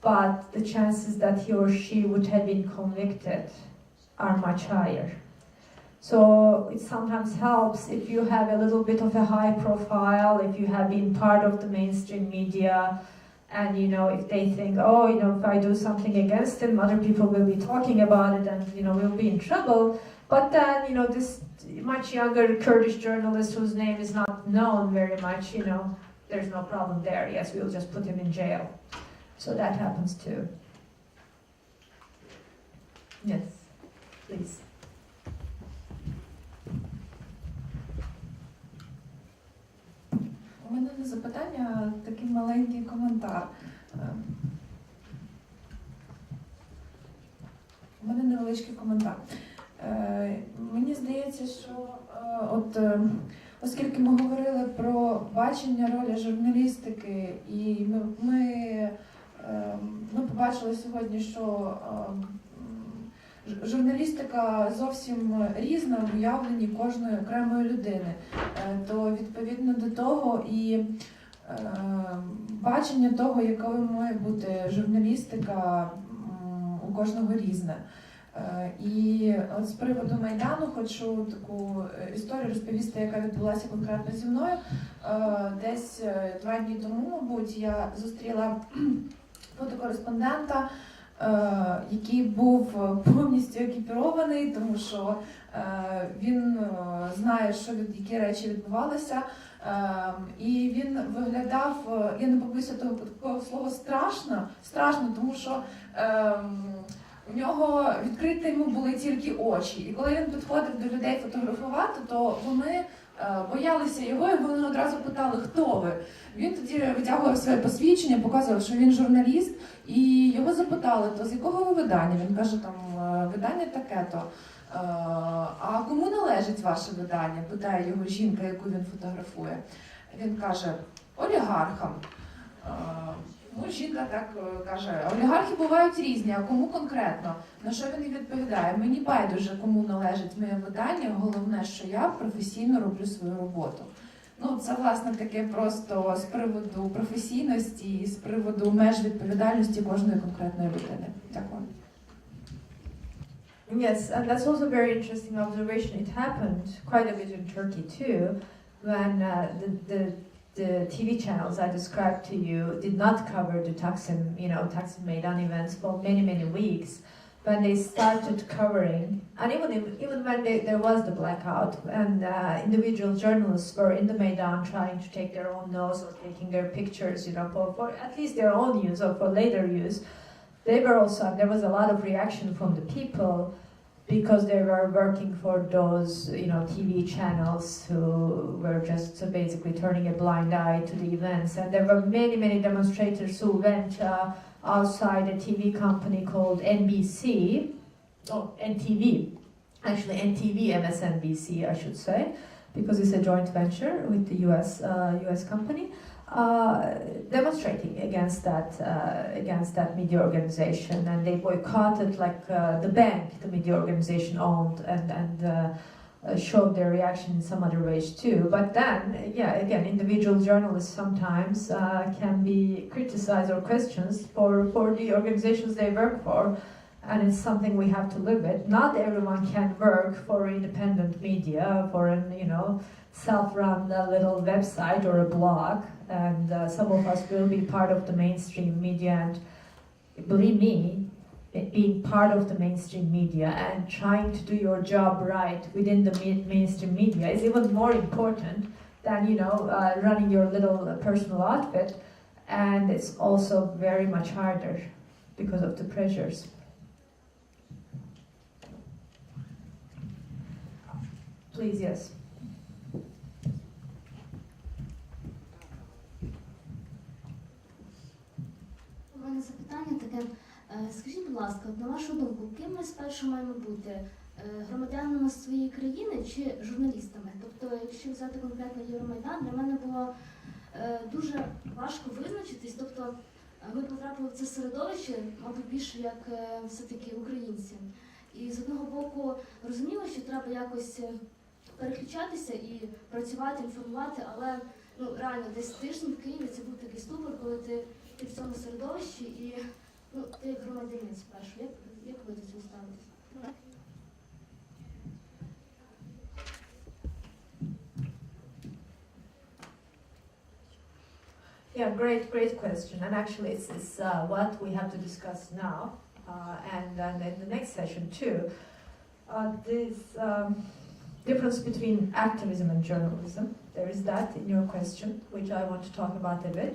but the chances that he or she would have been convicted are much higher. So it sometimes helps if you have a little bit of a high profile, if you have been part of the mainstream media, and if they think, if I do something against him, other people will be talking about it, and we'll be in trouble. But then this much younger Kurdish journalist whose name is not known very much, there's no problem there. Yes, we'll just put him in jail. So that happens too. Yes, please. У мене не запитання, а такий маленький коментар. У мене невеличкий коментар. Мені здається, що оскільки ми говорили про бачення ролі журналістики, і ми побачили сьогодні, що журналістика зовсім різна в уявленні кожної окремої людини, то відповідно до того і бачення того, якою має бути журналістика, у кожного різне. І от з приводу Майдану хочу таку історію розповісти, яка відбулася конкретно зі мною. Десь 2 дні тому, мабуть, я зустріла фотокореспондента, який був повністю екіпірований, тому що він знає, які речі відбувалися. І він виглядав, я не побоюся того слова, страшно, тому що у нього відкриті йому були тільки очі. І коли він підходив до людей фотографувати, то вони боялися його, і вони одразу питали, хто ви. Він тоді витягував своє посвідчення, показував, що він журналіст, і його запитали, то з якого ви видання? Він каже, там, видання таке-то. А кому належить ваше видання? Питає його жінка, яку він фотографує. Він каже, олігархам. Жінка так каже, олігархи бувають різні, а кому конкретно? На що він і відповідає, мені байдуже, кому належить моє видання, головне, що я професійно роблю свою роботу. Це, власне, таке просто з приводу професійності і з приводу меж відповідальності кожної конкретної людини. Дякую. Yes, and that's also a very interesting observation. It happened quite a bit in Turkey too, when the TV channels I described to you did not cover the Taksim Meydan events for many, many weeks. When they started covering, and even when there was the blackout, and individual journalists were in the Meydan trying to take their own notes or taking their pictures, for at least their own use or for later use, there was a lot of reaction from the people, because they were working for those, TV channels who were just basically turning a blind eye to the events. And there were many, many demonstrators who went outside a TV company called NTV, actually NTV MSNBC, I should say, because it's a joint venture with the US company. demonstrating against that media organization, and they boycotted like the bank the media organization owned, and showed their reaction in some other ways too. But then, yeah, again, individual journalists sometimes can be criticized or questioned for the organizations they work for, and it's something we have to live with. Not everyone can work for independent media, for an self-run little website or a blog, and some of us will be part of the mainstream media, and believe me, being part of the mainstream media and trying to do your job right within the mainstream media is even more important than running your little personal outfit, and it's also very much harder because of the pressures. Please, yes. У мене запитання таке. Скажіть, будь ласка, на вашу думку, ким ми спершу маємо бути? Громадянами своєї країни чи журналістами? Тобто, якщо взяти конкретно Євромайдан, для мене було дуже важко визначитись. Тобто, ми потрапили в це середовище, мабуть, більше як все-таки українці. І з одного боку розуміло, що треба якось переключатися і працювати, інформувати, але реально десь тиждень в Києві це був такий ступор, коли ти в цьому середовищі і ти як громадянець спершу. Як ви до цього ставитесь? Yeah, great question. And actually, it's what we have to discuss now, and in the next session too. This difference between activism and journalism. There is that in your question, which I want to talk about a bit.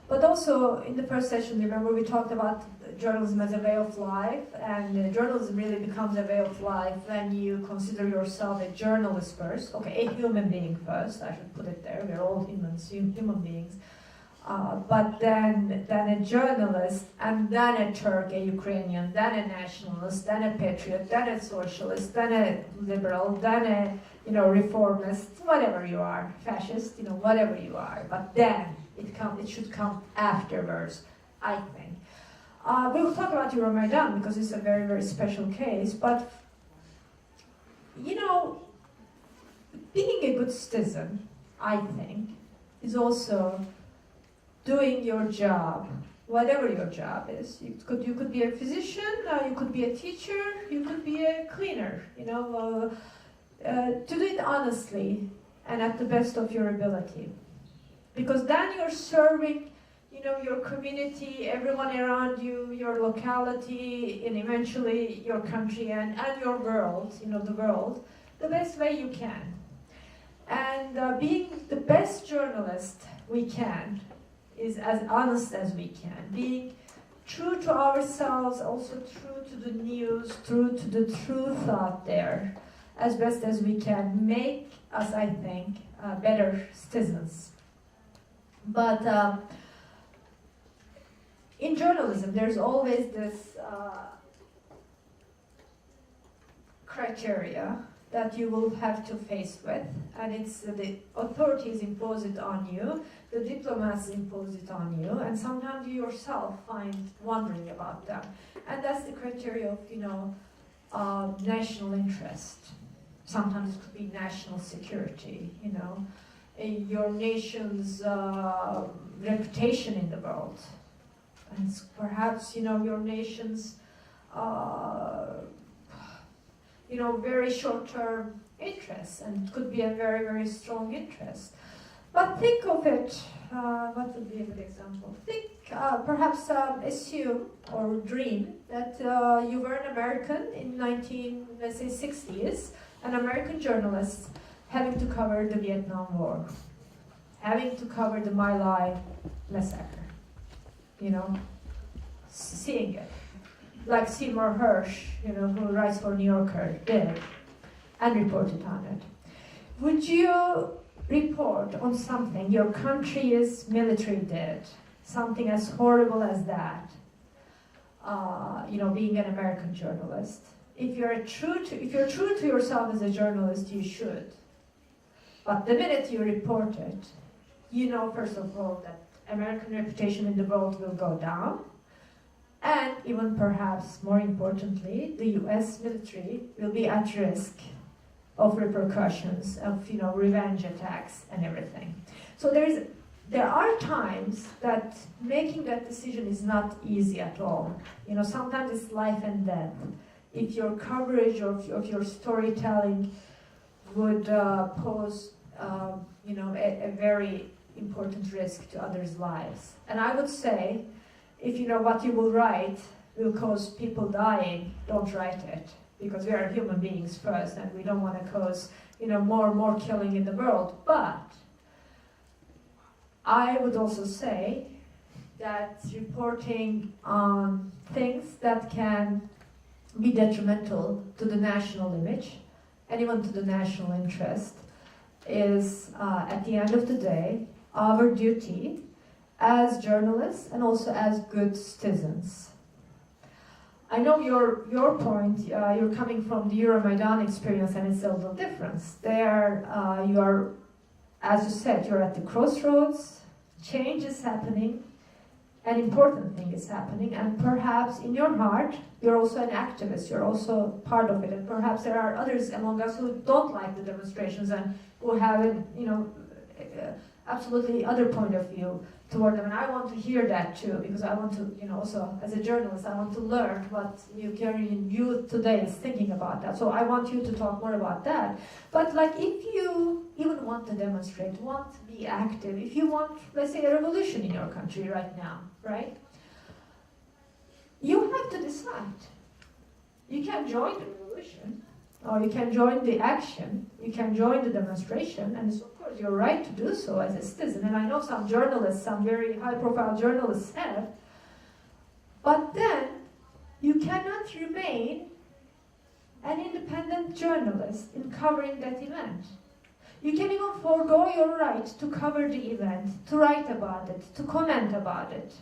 But also, in the first session, remember we talked about journalism as a way of life, and journalism really becomes a way of life when you consider yourself a journalist first. Okay, a human being first, I should put it there. We're all human beings. But then a journalist, and then a Turk, a Ukrainian, then a nationalist, then a patriot, then a socialist, then a liberal, then a reformist, whatever you are, fascist, whatever you are. But then it should come afterwards, I think. We will talk about Euromaidan because it's a very, very special case, but being a good citizen, I think, is also doing your job, whatever your job is. You could be a physician, you could be a teacher, you could be a cleaner, to do it honestly and at the best of your ability. Because then you're serving, your community, everyone around you, your locality, and eventually your country and your world, the world, the best way you can. And being the best journalist we can is as honest as we can. Being true to ourselves, also true to the news, true to the truth out there, as best as we can, make us, I think, better citizens. But in journalism, there's always this criteria that you will have to face with, and it's the authorities impose it on you, the diplomats impose it on you, and sometimes you yourself find wondering about them. And that's the criteria of, national interest. Sometimes it could be national security, your nation's reputation in the world, and perhaps, your nation's very short-term interests, and it could be a very, very strong interest. But think of it, what would be a good example? Think, perhaps assume or dream that you were an American in 1960s, an American journalist having to cover the Vietnam War, having to cover the My Lai massacre, seeing it. Like Seymour Hersh, who writes for New Yorker, did, and reported on it. Would you report on something your country's military did, something as horrible as that, being an American journalist? If you're true to yourself as a journalist, you should. But the minute you report it, you know, first of all, that American reputation in the world will go down. And even perhaps more importantly, the US military will be at risk of repercussions, of, you know, revenge attacks and everything. So there are times that making that decision is not easy at all. You know, sometimes it's life and death. If your coverage of your storytelling would pose, you know, a very important risk to others' lives. And I would say, if you know what you will write will cause people dying, don't write it. Because we are human beings first, and we don't want to cause, you know, more killing in the world. But I would also say that reporting on things that can be detrimental to the national image and even to the national interest is, at the end of the day, our duty as journalists and also as good citizens. I know your point, you're coming from the Euromaidan experience, and it's a little different. There, you are, as you said, you're at the crossroads, change is happening, an important thing is happening, and perhaps in your heart, you're also an activist, you're also part of it, and perhaps there are others among us who don't like the demonstrations and who have, you know, absolutely other point of view toward them, and I want to hear that too, because I want to, you know, also as a journalist, I want to learn what Ukrainian youth today is thinking about that. So I want you to talk more about that. But like, if you even want to demonstrate, want to be active, if you want, let's say, a revolution in your country right now, right? You have to decide. You can join the revolution, or you can join the action, you can join the demonstration, and it's of course your right to do so as a citizen. And I know some journalists, some very high-profile journalists have, but then you cannot remain an independent journalist in covering that event. You can even forego your right to cover the event, to write about it, to comment about it.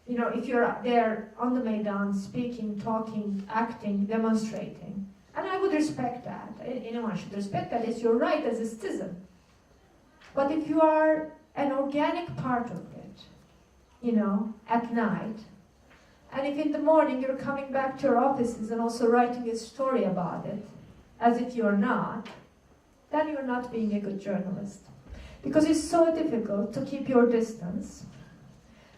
You know, if you're there on the Maidan, speaking, talking, acting, demonstrating. And I would respect that. Anyone should respect that. It's your right as a citizen. But if you are an organic part of it, you know, at night, and if in the morning you're coming back to your offices and also writing a story about it, as if you're not, then you're not being a good journalist. Because it's so difficult to keep your distance,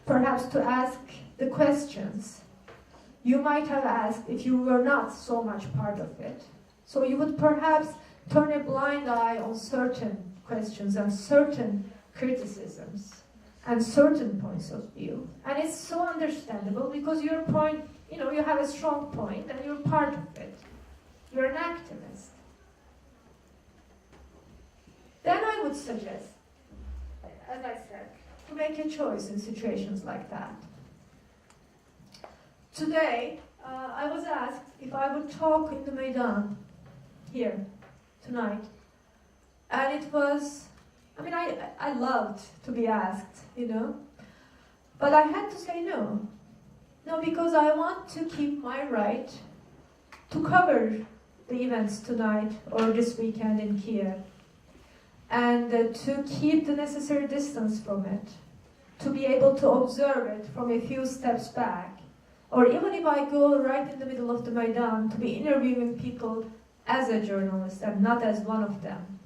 perhaps to ask the questions you might have asked if you were not so much part of it. So you would perhaps turn a blind eye on certain questions and certain criticisms and certain points of view. And it's so understandable because your point, you know, you have a strong point and you're part of it. You're an activist. Then I would suggest, as I said, to make a choice in situations like that. Today, I was asked if I would talk in the Maidan here tonight. And it was, I mean, I loved to be asked, you know. But I had to say no. No, because I want to keep my right to cover the events tonight or this weekend in Kiev. And to keep the necessary distance from it. To be able to observe it from a few steps back. Or even if I go right in the middle of the Maidan, to be interviewing people as a journalist and not as one of them.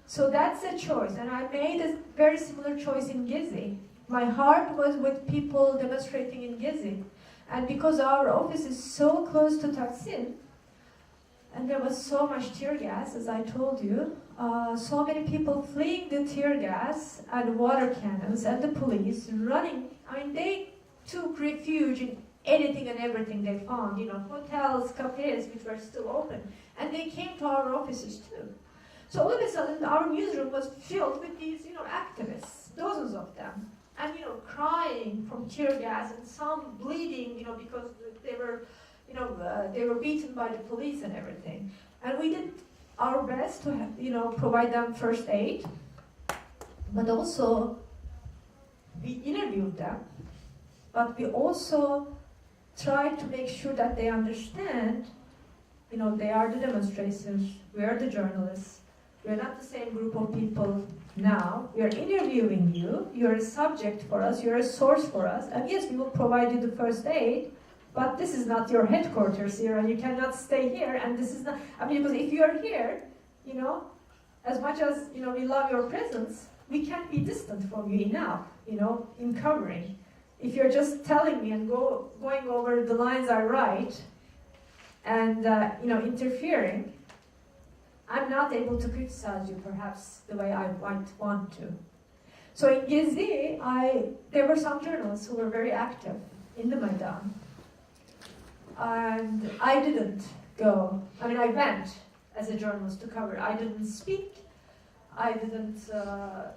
So that's a choice, and I made a very similar choice in Gezi. My heart was with people demonstrating in Gezi. And because our office is so close to Taksim, and there was so much tear gas, as I told you, so many people fleeing the tear gas and water cannons and the police running. I mean, they took refuge in anything and everything they found, you know, hotels, cafes, which were still open. And they came to our offices too. So all of a sudden, our newsroom was filled with these, you know, activists, dozens of them. And, you know, crying from tear gas and some bleeding, you know, because they were, you know, they were beaten by the police and everything. And we did our best to, you know, provide them first aid. But also, we interviewed them. But we also try to make sure that they understand, you know, they are the demonstrators, we are the journalists, we're not the same group of people now. We are interviewing you. You're a subject for us. You're a source for us. And yes, we will provide you the first aid, but this is not your headquarters here, and you cannot stay here. And this is not, I mean, because if you're here, you know, as much as, you know, we love your presence, we can't be distant from you enough, you know, in covering. If you're just telling me and going over the lines I write and, you know, interfering, I'm not able to criticize you perhaps the way I might want to. So in Gezi, there were some journalists who were very active in the Maidan. And I didn't go. I mean, I went as a journalist to cover. I didn't speak. I didn't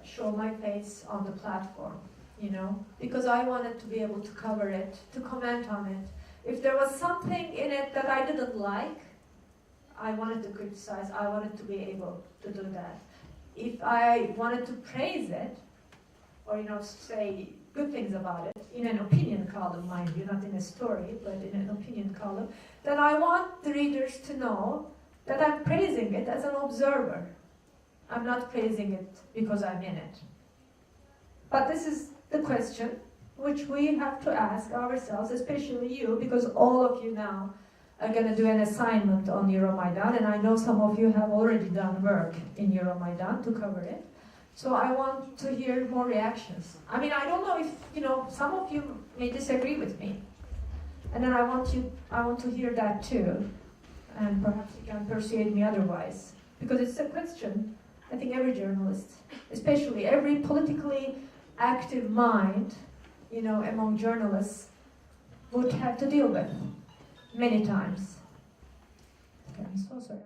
show my face on the platform, you know, because I wanted to be able to cover it, to comment on it. If there was something in it that I didn't like, I wanted to criticize. I wanted to be able to do that. If I wanted to praise it, or, you know, say good things about it, in an opinion column, mind you, not in a story, but in an opinion column, then I want the readers to know that I'm praising it as an observer. I'm not praising it because I'm in it. But this is the question which we have to ask ourselves, especially you, because all of you now are going to do an assignment on Euromaidan, and I know some of you have already done work in Euromaidan to cover it. So I want to hear more reactions. I mean, I don't know if, you know, some of you may disagree with me. And then I want to hear that too. And perhaps you can persuade me otherwise. Because it's a question I think every journalist, especially every politically active mind, you know, among journalists, would have to deal with many times. Okay, I'm so sorry.